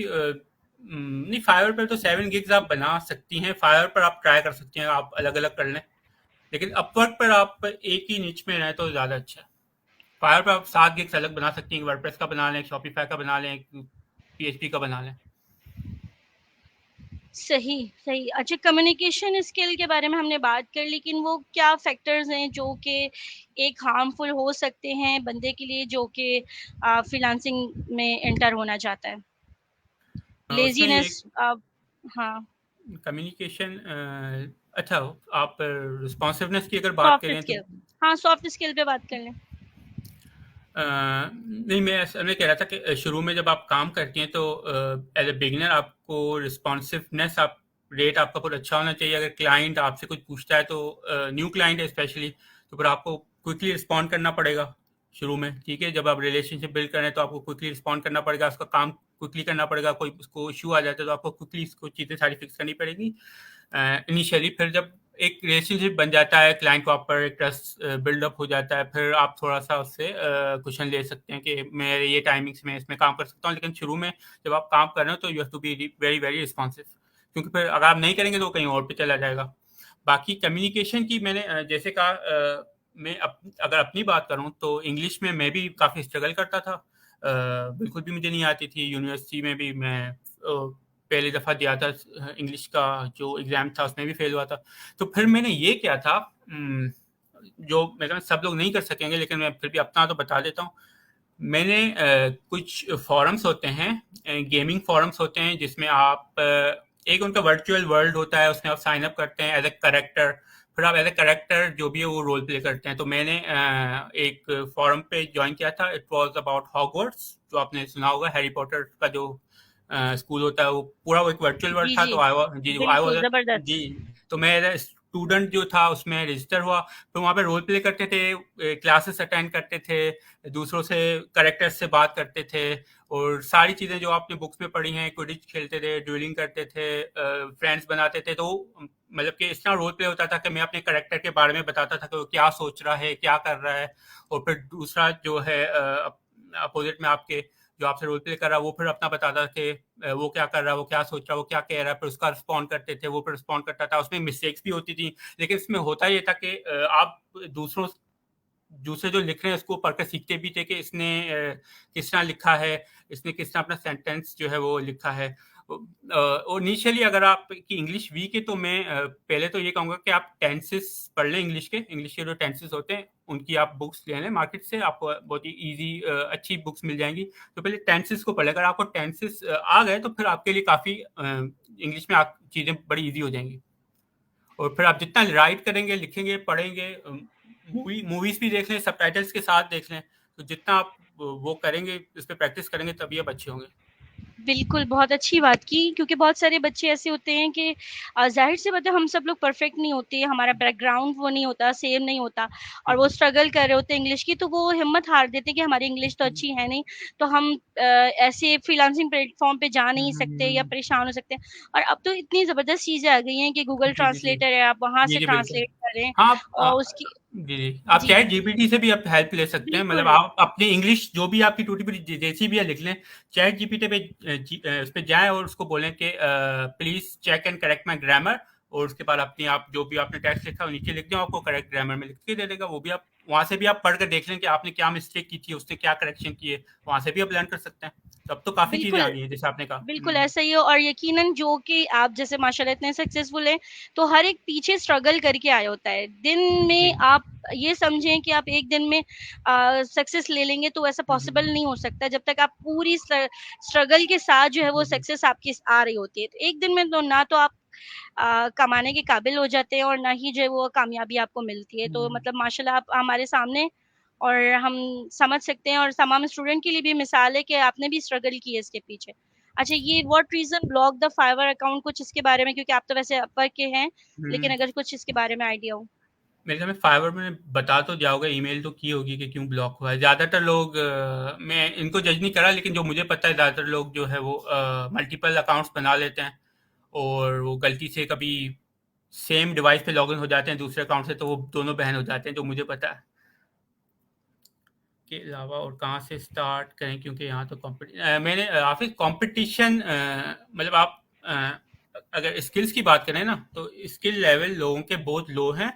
नहीं, फाइवर पर तो 7 गिग्स आप बना सकती हैं, फाइवर पर आप ट्राई कर सकती हैं, आप अलग-अलग कर लें। लेकिन अपवर्क पर आप एक ही निच में रहें तो ज़्यादा अच्छा है। फाइवर पर आप 7 गिग्स अलग बना सकती हैं, वर्डप्रेस का बना लें, शॉपिफ़ाई का बना लें, पीएचपी का बना लें। सही, सही। अच्छा, कम्युनिकेशन स्किल के बारे में हमने बात कर, लेकिन वो क्या फैक्टर्स हैं जो कि एक हार्मफुल हो सकते हैं बंदे के लिए जो कि फ्रीलांसिंग में एंटर होना चाहता है? उसमें लेज़ीनेस। एक हाँ, कम्युनिकेशन, अच्छा, आप रिस्पॉन्सिवनेस की अगर बात सॉफ्ट करें तो स्किल। हाँ, सॉफ्ट स्किल पे बात कर लें। नहीं, मैं कह रहा था कि शुरू में जब आप काम करती हैं तो एज ए बिगिनर आपको रिस्पॉन्सिवनेस आप रेट आपका बहुत अच्छा होना चाहिए। अगर क्लाइंट आपसे कुछ पूछता है तो न्यू क्लाइंट है स्पेशली, तो फिर आपको क्विकली रिस्पॉन्ड करना पड़ेगा शुरू में, ठीक है। जब आप रिलेशनशिप बिल्ड करें तो आपको क्विकली रिस्पॉन्ड करना पड़ेगा, उसका काम क्विकली करना पड़ेगा। कोई उसको इशू आ जाता है तो आपको क्विकली इसको चीज़ें सारी फिक्स करनी पड़ेगी इनिशियली। फिर जब एक रिलेशनशिप बन जाता है, क्लाइंट को आप पर एक ट्रस्ट बिल्डअप हो जाता है, फिर आप थोड़ा सा उससे क्वेश्चन ले सकते हैं कि मैं ये टाइमिंग्स में इसमें काम कर सकता हूँ। लेकिन शुरू में जब आप काम कर रहे हो तो you have to be very very responsive, क्योंकि फिर अगर आप नहीं करेंगे तो कहीं और पे चला जाएगा। बाकी कम्युनिकेशन की मैंने जैसे कहा, अगर अपनी बात करूँ तो इंग्लिश में मैं भी काफ़ी स्ट्रगल करता था। बिल्कुल भी मुझे नहीं आती थी। यूनिवर्सिटी में भी मैं पहली दफ़ा दिया था, इंग्लिश का जो एग्ज़ाम था उसमें भी फ़ेल हुआ था। तो फिर मैंने ये किया था, जो मैं कहता सब लोग नहीं कर सकेंगे, लेकिन मैं फिर भी अपना तो बता देता हूँ। मैंने कुछ फॉरम्स होते हैं, गेमिंग फॉरम्स होते हैं जिसमें आप एक उनका वर्चुअल वर्ल्ड होता है, उसमें आप साइन अप करते हैं एज ए करेक्टर, फिर आप एज ए करेक्टर जो भी है वो रोल प्ले करते हैं। तो मैंने एक फॉरम पे ज्वाइन किया था, इट वाज अबाउट हॉगवर्ट्स, जो आपने सुना होगा, हैरी पॉटर का जो स्कूल होता है, वो पूरा वो एक वर्चुअल वर्ल्ड जी था। जी, तो आई बिल्कुल वाज जी, जबरदस्त। तो मैं एज स्टूडेंट जो था उसमें रजिस्टर हुआ, तो वहाँ पे रोल प्ले करते थे, क्लासेस अटेंड करते थे, दूसरों से करेक्टर्स से बात करते थे, और सारी चीज़ें जो आपने बुक्स में पढ़ी हैं, क्विडिच खेलते थे, ड्यूलिंग करते थे, फ्रेंड्स बनाते थे। तो मतलब कि इस तरह रोल प्ले होता था कि मैं अपने करेक्टर के बारे में बताता था कि वो क्या सोच रहा है, क्या कर रहा है, और फिर दूसरा जो है अपोजिट में आपके जो आपसे रोल प्ले कर रहा है वो फिर अपना बताता था कि वो क्या कर रहा है, वो क्या सोच रहा है, वो क्या कह रहा है, फिर उसका रिस्पॉन्ड करते थे, वो फिर रिस्पॉन्ड करता था। उसमें मिस्टेक्स भी होती थी, लेकिन इसमें होता ये था कि आप दूसरों दूसरे जो लिख रहे हैं उसको पढ़कर सीखते भी थे कि इसने किस तरह लिखा है, इसने किस तरह अपना सेंटेंस जो है वो लिखा है। और इनिशियली अगर आपकी इंग्लिश वीक है तो मैं पहले तो ये कहूँगा कि आप टेंसेस पढ़ लें, इंग्लिश के जो टेंसेस होते हैं उनकी आप बुक्स ले लें मार्केट से, आपको बहुत ही ईजी अच्छी बुक्स मिल जाएंगी। तो पहले टेंसेस को पढ़ें, अगर आपको टेंसेस आ गए तो फिर आपके लिए काफ़ी इंग्लिश में आप चीज़ें बड़ी ईजी हो जाएंगी। और फिर आप जितना राइट करेंगे, लिखेंगे, पढ़ेंगे, मूवीज भी देख लें, सबटाइटल्स के साथ देख लें, तो जितना आप वो करेंगे, इस पे प्रैक्टिस करेंगे, तभी आप अच्छे होंगे। बिल्कुल, बहुत अच्छी बात की, क्योंकि बहुत सारे बच्चे ऐसे होते हैं कि ज़ाहिर-सी बात है, हम सब लोग परफेक्ट नहीं होते, हमारा बैकग्राउंड वो नहीं होता, सेम नहीं होता, और वो स्ट्रगल कर रहे होते हैं इंग्लिश की, तो वो हिम्मत हार देते हैं कि हमारी इंग्लिश तो अच्छी है नहीं, तो हम ऐसे फ्रीलांसिंग प्लेटफ़ॉर्म पे जा नहीं सकते या परेशान हो सकते हैं। और अब तो इतनी ज़बरदस्त चीज़ें आ गई हैं कि गूगल जी, जी, जी। ट्रांसलेटर है, आप वहाँ जी, से जी, बिल्कुल। ट्रांसलेट करें हाँ, और उसकी जी, जी। आप जी, चैट जीपीटी से भी आप हेल्प ले सकते हैं, मतलब बिल्कुल। आप अपनी इंग्लिश जो भी आपकी टूटी-फूटी जैसी भी है लिख लें, चैट जीपीटी पे उस पे जाएँ और उसको बोलें कि please check and correct my grammar, और उसके बाद अपनी आप जो भी आपने टेक्स्ट लिखा है वो नीचे लिख दें, आपको करेक्ट ग्रामर में लिख के दे देगा। वो भी आप वहाँ से भी आप पढ़ के देख लें कि आपने क्या मिस्टेक की थी, उसने क्या करेक्शन किए, वहाँ से भी आप लर्न कर सकते हैं। तो अब तो काफ़ी चीज़ें आ बिल्कुल, गई हैं, जैसे आपने कहा। बिल्कुल ऐसा ही है, और यकीनन जो कि आप जैसे माशाल्लाह इतने सक्सेसफुल हैं, तो हर एक पीछे स्ट्रगल करके आया होता है। दिन जी। में आप ये समझें कि आप एक दिन में सक्सेस ले लेंगे, तो ऐसा हुँ, पॉसिबल हुँ। नहीं हो सकता जब तक आप पूरी स्ट्रगल के साथ जो है वो जी, जी। सक्सेस आपकी आ रही होती है। तो एक दिन में तो ना तो आप कमाने के काबिल हो जाते हैं और ना ही जो है वो कामयाबी आपको मिलती है। तो हुँ। मतलब माशाल्लाह आप हमारे सामने, और हम समझ सकते हैं, और तमाम स्टूडेंट के लिए भी मिसाल है कि आपने भी स्ट्रगल की है इसके पीछे। अच्छा, ये what reason block the Fiverr account, कुछ इसके बारे में, क्योंकि आप तो वैसे अपवर्क के हैं, लेकिन हुँ। अगर कुछ इसके बारे में आइडिया हो? मेरे ख्याल में फाइवर में बता तो जाओगे, ईमेल तो की होगी कि क्यों ब्लॉक हुआ है। ज़्यादातर लोग मैं इनको जज नहीं कर रहा, लेकिन जो मुझे पता है ज़्यादातर लोग जो है वो मल्टीपल अकाउंट्स बना लेते हैं, और वो गलती से कभी सेम डिवाइस पे लॉगिन हो जाते हैं दूसरे अकाउंट से, तो वो दोनों बैन हो जाते हैं, जो मुझे पता है। के अलावा और कहाँ से स्टार्ट करें, क्योंकि यहाँ तो मैंने काफ़ी कंपटीशन, मतलब आप अगर स्किल्स की बात करें ना, तो स्किल लेवल लोगों के बहुत लो हैं।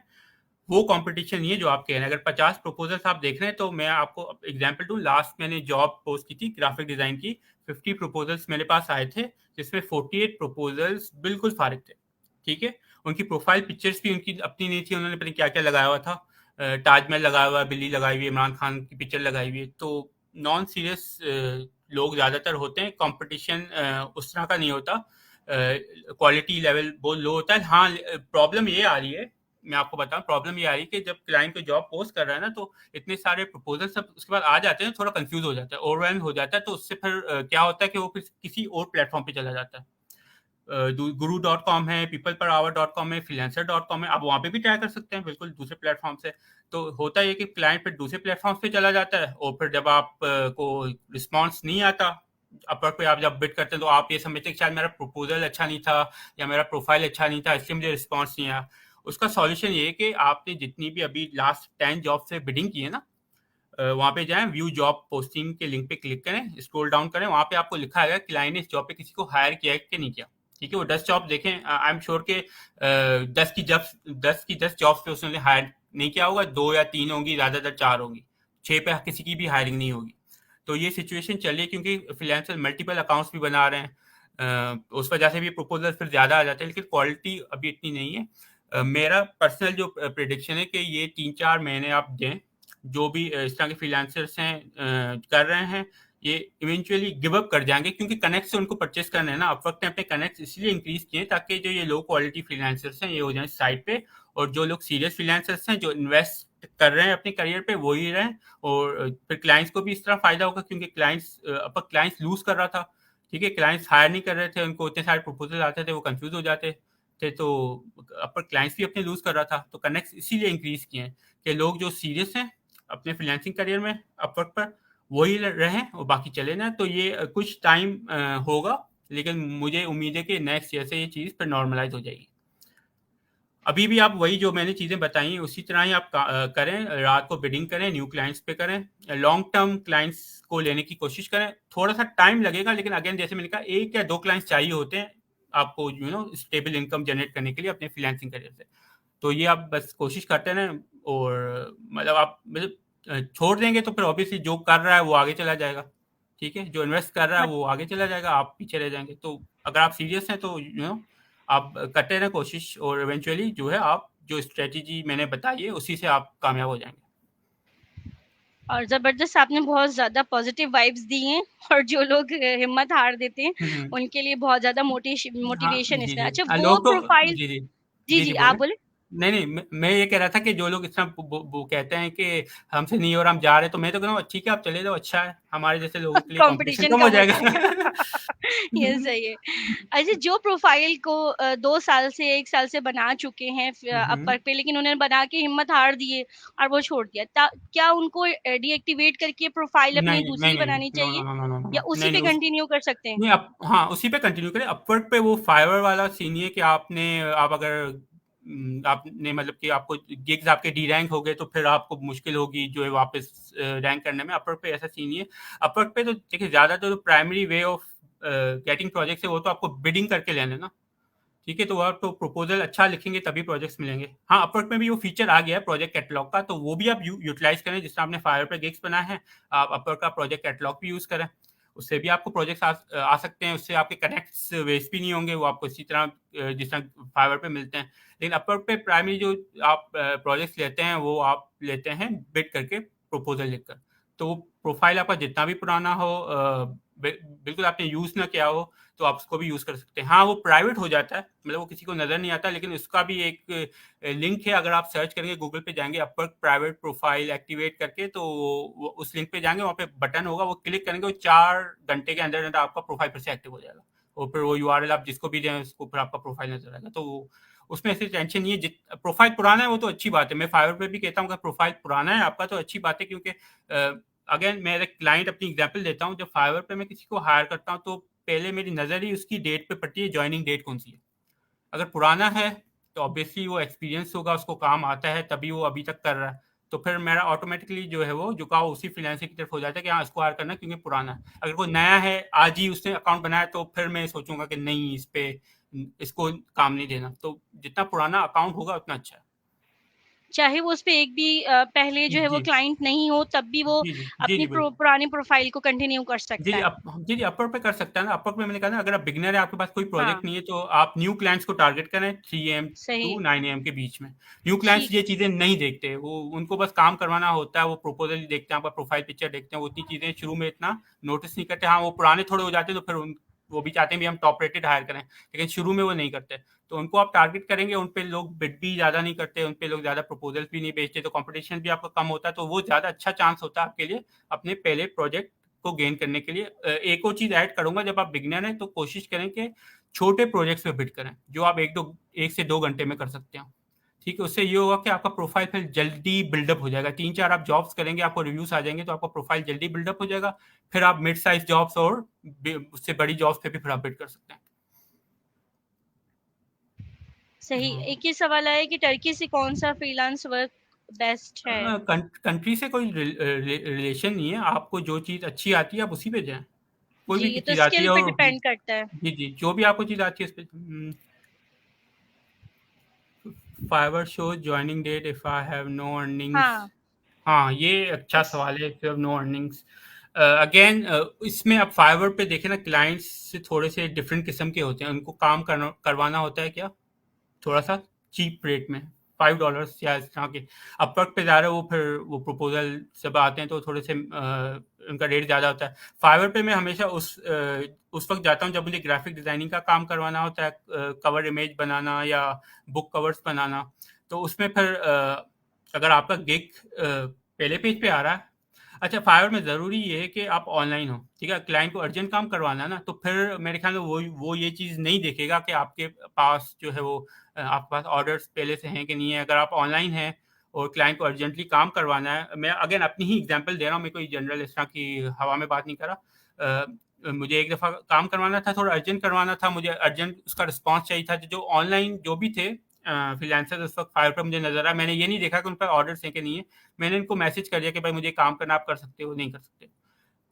वो कंपटीशन नहीं है जो आप कह रहे हैं। अगर 50 प्रपोजल्स आप देख रहे हैं, तो मैं आपको एग्जांपल दूं, लास्ट मैंने जॉब पोस्ट की थी ग्राफिक डिजाइन की, 50 प्रपोजल्स मेरे पास आए थे, जिसमें 48 प्रपोजल्स बिल्कुल फारिग थे। ठीक है, उनकी प्रोफाइल पिक्चर्स भी उनकी अपनी नहीं थी, उन्होंने पता नहीं क्या क्या लगाया हुआ था, ताजमहल लगाया हुआ है, बिल्ली लगाई हुई है, इमरान खान की पिक्चर लगाई हुई है। तो नॉन सीरियस लोग ज़्यादातर होते हैं, कंपटीशन उस तरह का नहीं होता, क्वालिटी लेवल बहुत लो होता है। हाँ, प्रॉब्लम ये आ रही है, मैं आपको बताऊं, प्रॉब्लम ये आ रही है कि जब क्लाइंट को जॉब पोस्ट कर रहा है ना, तो इतने सारे प्रपोजल सब उसके बाद आ जाते हैं, थोड़ा कंफ्यूज हो जाता है, ओवरवेल्म हो जाता है, तो उससे फिर क्या होता है कि वो फिर किसी और प्लेटफॉर्म पे चला जाता है। गुरु डॉट कॉम है, people per hour dot com है, फ्रीलांसर डॉट कॉम है, आप वहाँ पे भी ट्राई कर सकते हैं बिल्कुल दूसरे प्लेटफॉर्म से। तो होता है कि क्लाइंट फिर दूसरे प्लेटफॉर्म पे चला जाता है, और फिर जब आप को रिस्पॉन्स नहीं आता, अपवर्क पे आप जब बिड करते हैं, तो आप ये समझते हैं कि शायद मेरा प्रपोजल अच्छा नहीं था, या मेरा प्रोफाइल अच्छा नहीं था, इसलिए मुझे रिस्पॉन्स नहीं आया। उसका सॉल्यूशन ये है कि आपने जितनी भी अभी लास्ट 10 जॉब से बिडिंग की है ना, वहाँ पे जाएं, व्यू जॉब पोस्टिंग के लिंक पे क्लिक करें, स्क्रॉल डाउन करें, वहाँ पे आपको लिखा है क्लाइंट ने इस जॉब पे किसी को हायर किया है कि नहीं किया। ठीक है, वो 10 जॉब देखें, आई एम श्योर के 10 जॉब्स पे उसने हायर नहीं किया होगा, 2 या 3 होंगी, ज़्यादातर 4 होंगी, 6 पे किसी की भी हायरिंग नहीं होगी। तो ये सिचुएशन चल रही है, क्योंकि फ्रीलांसर मल्टीपल अकाउंट्स भी बना रहे हैं, उस वजह से भी प्रपोजल फिर ज़्यादा आ जाते हैं, लेकिन क्वालिटी अभी इतनी नहीं है। मेरा पर्सनल जो प्रिडिक्शन है कि ये 3-4 महीने आप दें, जो भी इस तरह के फ्रीलांसर्स हैं कर रहे हैं, ये इवेंचुअली गिव अप कर जाएँगे, क्योंकि कनेक्ट से उनको परचेज़ करना है ना। अपवर्क ने अपने कनेक्ट इसलिए इंक्रीज़ किए हैं ताकि जो ये लो क्वालिटी फ्रीलांसर्स हैं ये हो जाएँ साइड पे, और जो लोग सीरियस फ्रीलांसर्स हैं जो इन्वेस्ट कर रहे हैं अपने करियर पे वो ही रहें। और फिर क्लाइंट्स को भी इस तरह फ़ायदा होगा, क्योंकि अपवर्क क्लाइंट्स लूज़ कर रहा था, ठीक है? क्लाइंट्स हायर नहीं कर रहे थे, उनको इतने सारे प्रपोज़ल आते थे, वो कन्फ्यूज़ हो जाते थे, तो अपवर्क क्लाइंट्स भी अपने लूज़ कर रहा था। तो कनेक्ट्स इसीलिए इंक्रीज़ किए हैं कि लोग जो सीरियस हैं अपने फ्रीलांसिंग करियर में अपवर्क पर, वही रहें और बाकी चले ना। तो ये कुछ टाइम होगा, लेकिन मुझे उम्मीद है कि नेक्स्ट ईयर से ये चीज़ फिर नॉर्मलाइज़ हो जाएगी। अभी भी आप वही जो मैंने चीज़ें बताई हैं उसी तरह ही आप करें, रात को बिडिंग करें, न्यू क्लाइंट्स पे करें, लॉन्ग टर्म क्लाइंट्स को लेने की कोशिश करें। थोड़ा सा टाइम लगेगा, लेकिन अगेन जैसे मैंने कहा 1 या 2 क्लाइंट्स चाहिए होते हैं आपको स्टेबल इनकम जनरेट करने के लिए अपने फ्रीलांसिंग करियर से। तो ये आप बस कोशिश करते रहें, और मतलब आप मतलब छोड़ देंगे तो फिर ऑब्वियसली जो कर रहा है वो आगे चला जाएगा, ठीक है? जो इन्वेस्ट कर रहा है मत वो आगे चला जाएगा, आप पीछे रह जाएँगे। तो अगर आप सीरियस हैं तो आप करते रहें कोशिश, और इवेंचुअली जो है आप जो स्ट्रैटेजी मैंने बताई है उसी से आप कामयाब हो जाएँगे। और ज़बरदस्त, आपने बहुत ज़्यादा पॉज़िटिव वाइब्स दी हैं और जो लोग हिम्मत हार देते हैं, हुँ, हुँ। उनके लिए बहुत ज़्यादा हाँ, मोटिवेशन जी, इसमें। जी। अच्छा, वो लोग तो प्रोफ़ाइल। जी, जी। जी, जी, जी, जी, आप बोलें। बोलें। नहीं, नहीं, मैं ये कह रहा था कि जो लोग इस तरह वो कहते हैं कि हमसे नहीं हो रहा, हम जा रहे हैं, तो मैं तो कह रहा हूँ ठीक है, आप चले जाओ, अच्छा है। हमारे जैसे लोगों के लिए कॉम्पिटिशन कॉम्पिटिशन कम हो कम हो जाएगा। जाएगा। ये सही है। अच्छा, जो प्रोफ़ाइल को 2 साल से 1 साल से बना चुके हैं हुँ, अपवर्क हुँ। पे, लेकिन उन्होंने बना के हिम्मत हार दिए और वो छोड़ दिया। क्या उनको डीएक्टिवेट करके प्रोफ़ाइल नहीं, अपनी नहीं, नहीं, दूसरी नहीं। बनानी नो, नो, चाहिए नो, नो, नो, नो, या नो। उसी नहीं, पे नहीं, कंटिन्यू कर सकते हैं? नहीं, आप हाँ, उसी पे कंटिन्यू करें। अपवर्क पे वो फाइवर वाला सीन नहीं है कि आप अगर आपने मतलब कि आपको गिग्स आपके डी रैंक हो गए तो फिर आपको मुश्किल होगी जो है वापस रैंक करने में। अपवर्क पे ऐसा सीन नहीं है। अपवर्क पे तो देखिए ज़्यादातर तो primary way of getting projects है वो तो आपको बिडिंग करके लेना है ना। ठीक है, तो आप तो प्रपोजल अच्छा लिखेंगे तभी प्रोजेक्ट्स मिलेंगे। हाँ, अपवर्क में भी वो फीचर आ गया है प्रोजेक्ट कैटलॉग का, तो वो भी आप यूटिलाइज करें। जिस तरह आपने फाइवर पे गिग्स बनाए हैं, आप अपवर्क का प्रोजेक्ट कैटलॉग भी यूज करें। उससे भी आपको प्रोजेक्ट्स आ सकते हैं, उससे आपके कनेक्ट्स वेस्ट भी नहीं होंगे, वो आपको इसी तरह जिस तरह फाइवर पे मिलते हैं। लेकिन अपवर्क पे प्राइमरी जो आप प्रोजेक्ट्स लेते हैं वो आप लेते हैं बिड करके, प्रपोजल लिखकर। तो प्रोफाइल आपका जितना भी पुराना हो, बिल्कुल आपने यूज ना किया हो, तो आप उसको भी यूज़ कर सकते हैं। हाँ, वो प्राइवेट हो जाता है, मतलब वो किसी को नज़र नहीं आता, लेकिन उसका भी एक लिंक है। अगर आप सर्च करेंगे, गूगल पे जाएँगे, अपवर्क प्राइवेट प्रोफाइल एक्टिवेट करके, तो वो उस लिंक पे जाएँगे, वहाँ पे बटन होगा, वो क्लिक करेंगे, वो 4 घंटे के अंदर-अंदर आपका प्रोफाइल फिर से एक्टिव हो जाएगा। और फिर वो यूआरएल आप जिसको भी दें, उसको फिर आपका प्रोफाइल नज़र आएगा। तो उसमें ऐसी टेंशन नहीं है। प्रोफाइल पुराना है, वो तो अच्छी बात है। मैं फाइवर पे भी कहता हूँ, अगर प्रोफाइल पुराना है आपका, तो अच्छी बात है, क्योंकि अगेन मैं एक क्लाइंट अपनी एग्ज़ाम्पल देता हूँ। जब फाइवर पे मैं किसी को हायर करता हूँ, तो पहले मेरी नज़र ही उसकी डेट पे पड़ती है, जॉइनिंग डेट कौन-सी है। अगर पुराना है, तो ऑब्वियसली वो एक्सपीरियंस होगा, उसको काम आता है, तभी वो अभी तक कर रहा है। तो फिर मेरा ऑटोमैटिकली जो है वो झुकाव उसी फ्रीलांसिंग की तरफ हो जाता है कि हाँ, इसको हायर करना है, क्योंकि पुराना है। अगर कोई नया है, आज ही उसने अकाउंट बनाया, तो फिर मैं सोचूँगा कि नहीं, इसको काम नहीं देना। तो जितना पुराना अकाउंट होगा उतना अच्छा है। चाहे वो उसपे एक भी पहले जो है वो जी। क्लाइंट नहीं हो, तब भी वो जी, जी। जी, अपनी जी, बिल्कुल। पुरानी प्रोफ़ाइल को कंटिन्यू कर जी, सकता जी, है। जी, जी, अपवर्क पे कर सकता है ना। अपवर्क में मैंने कहा ना, अगर आप बिगिनर हैं, आपके पास कोई हाँ, प्रोजेक्ट नहीं है, तो आप न्यू क्लाइंट्स को टारगेट करें 3 एएम टू सही। 9 एएम के बीच में। न्यू क्लाइंट्स ठीक ये है। चीज़ें नहीं देखते, वो उनको बस काम करवाना होता है, वो प्रपोज़ल देखते हैं, आपका प्रोफाइल पिक्चर देखते हैं, वो उतनी चीज़ें शुरू में इतना नोटिस नहीं करते। हाँ, वो पुराने थोड़े हो जाते हैं, तो फिर वो भी चाहते हैं भी हम टॉप रेटेड हायर करें, लेकिन शुरू में वो नहीं करते। तो उनको आप टारगेट करेंगे, उन पे लोग बिड भी ज़्यादा नहीं करते, उन पे लोग ज़्यादा प्रपोज़ल्स भी नहीं भेजते, तो कॉम्पिटिशन भी आपका कम होता है, तो वो ज़्यादा अच्छा चांस होता है आपके लिए अपने पहले प्रोजेक्ट को गेन करने के लिए। एक और चीज़ ऐड करूँगा, जब आप बिगिनर हैं, तो कोशिश करें कि छोटे प्रोजेक्ट्स पे बिड करें, जो आप 1 से 2 घंटे में कर सकते हो। ठीक है? उससे ये होगा कि आपका प्रोफाइल फिर जल्दी बिल्डअप हो जाएगा। 3-4 आप जॉब्स करेंगे, आपको रिव्यूज़ आ जाएँगे, तो आपका प्रोफाइल जल्दी बिल्डअप हो जाएगा। फिर आप मिड साइज़ जॉब्स और उससे बड़ी जॉब्स पे भी फिर आप बिड कर सकते हैं। सही। हाँ। एक ही सवाल आया कि टर्की से कौन-सा फ्रीलांस वर्क बेस्ट है? कंट्री से कोई रिलेशन नहीं है। आपको जो चीज़ अच्छी आती है, आप उसी पे जाएँ। कोई जी, भी ये तो चीज़ आती स्किल है पे वो। डिपेंड करता है। जी, जी, जो भी आपको चीज़ आती है, उस पे Fiverr shows joining date if I have no earnings. हाँ, हाँ, ये अच्छा इस सवाल है, if you have no earnings. Again इसमें आप फाइवर पे देखें ना, क्लाइंट्स से थोड़े से डिफरेंट किस्म के होते हैं, उनको काम करवाना होता है क्या, थोड़ा सा चीप रेट में। $5 या इस तरह के। अपवर्क पे जा रहे हो, वो फिर वो प्रपोज़ल जब आते हैं तो थोड़े से उनका रेट ज़्यादा होता है। फाइवर पे मैं हमेशा उस वक़्त जाता हूँ जब मुझे ग्राफ़िक डिज़ाइनिंग का काम करवाना होता है, कवर इमेज बनाना या बुक कवर्स बनाना। तो उसमें फिर अगर आपका गिग पहले पेज पे आ रहा है, अच्छा फाइवर में ज़रूरी ये है कि आप ऑनलाइन हो, ठीक है? क्लाइंट को अर्जेंट काम करवाना है ना, तो फिर मेरे ख़्याल में वो ये चीज़ नहीं देखेगा कि आपके पास जो है वो आपके पास ऑर्डर्स पहले से हैं कि नहीं है। अगर आप ऑनलाइन हैं और क्लाइंट को अर्जेंटली काम करवाना है, मैं अगेन अपनी ही एग्जांपल दे रहा हूँ, मैं कोई जनरल इस तरह की हवा में बात नहीं कर रहा। मुझे एक दफ़ा काम करवाना था, थोड़ा अर्जेंट करवाना था, मुझे अर्जेंट उसका रिस्पॉन्स चाहिए था। जो ऑनलाइन जो भी थे फ्रीलांसर उस वक़्त फाइवर पे मुझे नज़र आया, मैंने ये नहीं देखा कि उन पर ऑर्डर्स हैं कि नहीं है। मैंने इनको मैसेज कर दिया कि भाई मुझे काम करना, आप कर सकते हो, नहीं कर सकते।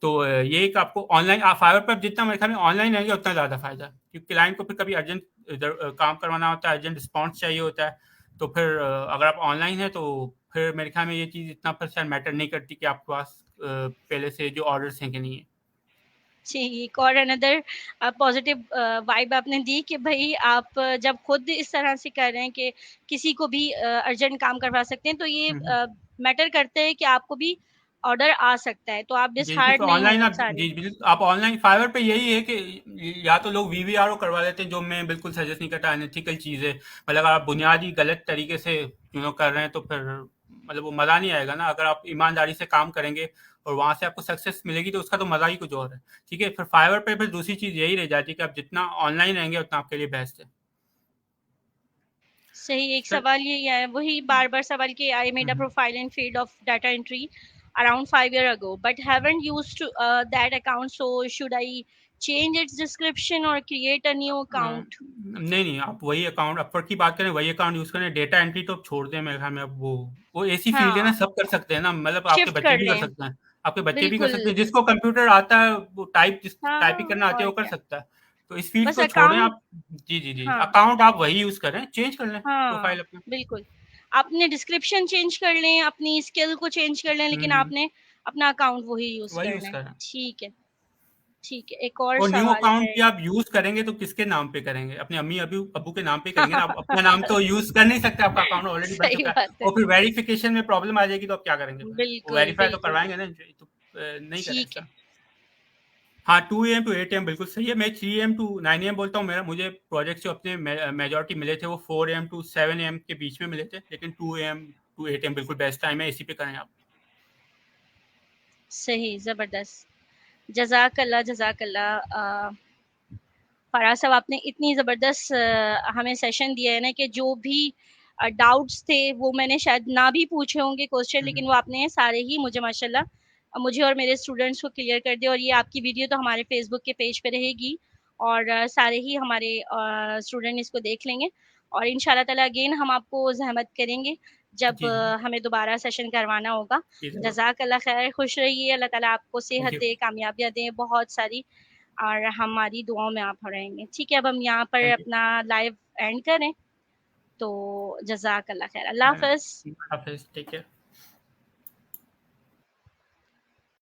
तो ये एक आपको ऑनलाइन फाइवर पर जितना मेरे ख्याल में ऑनलाइन रहेंगे उतना ज़्यादा फायदा है, क्योंकि क्लाइंट को फिर कभी अर्जेंट काम करवाना होता है, अर्जेंट रिस्पॉन्स चाहिए होता है। तो फिर अगर आप ऑनलाइन है तो फिर मेरे ख्याल में ये चीज़ इतना फिर शायद मैटर नहीं करती कि आपके पास पहले से जो ऑर्डर्स हैं कि नहीं है। जी, एक और अनदर पॉजिटिव वाइब आपने दी कि भाई आप जब खुद इस तरह से कर रहे हैं कि किसी को भी अर्जेंट काम करवा सकते हैं, तो ये हम्म, हम्म। मैटर करता है कि आपको भी ऑर्डर आ सकता है, तो आप जी, जी, डिसहार्ट तो नहीं ऑनलाइन होने आप सारे। जी, बिल्कुल आप ऑनलाइन फाइवर पे यही है कि या तो लोग वीवीआरओ करवा लेते हैं, जो मैं बिल्कुल सजेस्ट नहीं करता, अनएथिकल चीज़ है। मतलब अगर आप बुनियादी गलत तरीके से कर रहे हैं तो फिर मतलब वो मज़ा नहीं आएगा ना। अगर आप ईमानदारी से काम करेंगे और वहाँ से आपको सक्सेस मिलेगी तो उसका तो मज़ा ही कुछ और है। ठीक है, फिर फाइवर पे फिर दूसरी चीज़ यही रह जाती है कि आप जितना ऑनलाइन रहेंगे उतना आपके लिए बेस्ट है। सही, एक सर। सवाल ये है, वही बार-बार सवाल कि I made a hmm, profile in field of data entry around 5 years ago, but haven't used to, that account. So should I change its description or create a new account? नहीं नहीं, आप वही अकाउंट अपवर्क की बात करें, वही account use करें। Data entry तो अब छोड़ दें मेरे ख्याल में। अब वो ऐसी फील्ड है ना, हाँ, सब कर सकते हैं ना। मतलब आपके शिफ्ट बच्चे कर भी कर लें। सकते हैं, आपके बच्चे भी कर बिल्कुल। सकते हैं। जिसको कंप्यूटर आता है वो टाइपिंग हाँ, करना आती है और वो कर क्या। सकता है। तो इस फील्ड बस को छोड़ें अकाउंट। आप। जी जी जी, हाँ, अकाउंट आप वही यूज करें, चेंज कर लें हाँ, प्रोफाइल अपना। बिल्कुल। आपने डिस्क्रिप्शन चेंज कर लें, अपनी स्किल को चेंज कर लें, लेकिन हम्म, आपने अपना अकाउंट वही यूज़ वही यूज करना है। करें। ठीक है, ठीक है। एक और और न्यू सवाल अकाउंट है। भी आप यूज करेंगे तो किसके नाम पे करेंगे? अपने अम्मी अबू अबू के नाम पे करेंगे ना। आप अपना नाम तो यूज कर नहीं सकते, आपका अकाउंट ऑलरेडी बन सही चुका है। बात है। और फिर वेरिफिकेशन में प्रॉब्लम आ जाएगी तो आप क्या करेंगे फिर? वो बिल्कुल, वेरीफाई तो बिल्कुल। करवाएंगे ना। तो नहीं करें ठीक है। ऐसा। हाँ, 2 AM टू 8 AM बिल्कुल सही है। मैं 3 AM टू 9 AM बोलता हूँ। मेरा मुझे प्रोजेक्ट जो अपने मेजोरिटी मिले थे वो 4 AM टू 7 AM के बीच में मिले थे, लेकिन 2 AM टू 8 AM बिल्कुल बेस्ट टाइम है, इसी पे करें आप। सही, ज़बरदस्त। जज़ाकल्लाह, जज़ाकल्लाह। फराज साहब, आपने इतनी ज़बरदस्त हमें सेशन दिया है ना कि जो भी डाउट्स थे वो मैंने शायद ना भी पूछे होंगे क्वेश्चन, हम्म, लेकिन वो आपने सारे ही मुझे माशाल्लाह मुझे और मेरे स्टूडेंट्स को क्लियर कर दिया। और ये आपकी वीडियो तो हमारे फेसबुक के पेज पे रहेगी, और सारे ही हमारे स्टूडेंट इसको देख लेंगे। और इंशाल्लाह ताला अगेन हम आपको ज़हमत करेंगे जब जी जी हमें दोबारा सेशन करवाना होगा। जी, जरूर। जज़ाकल्लाह खैर, खुश रहिए, अल्लाह ताला आपको थैंक सेहत यू। दे, कामयाबियाँ दें बहुत सारी, और हमारी दुआओं में आप रहेंगे। ठीक है, अब हम यहाँ पर थैंक यू। अपना लाइव एंड करें। तो जज़ाकल्लाह खैर, अल्लाह हाफ़िज़। हाफिज, टेक केयर।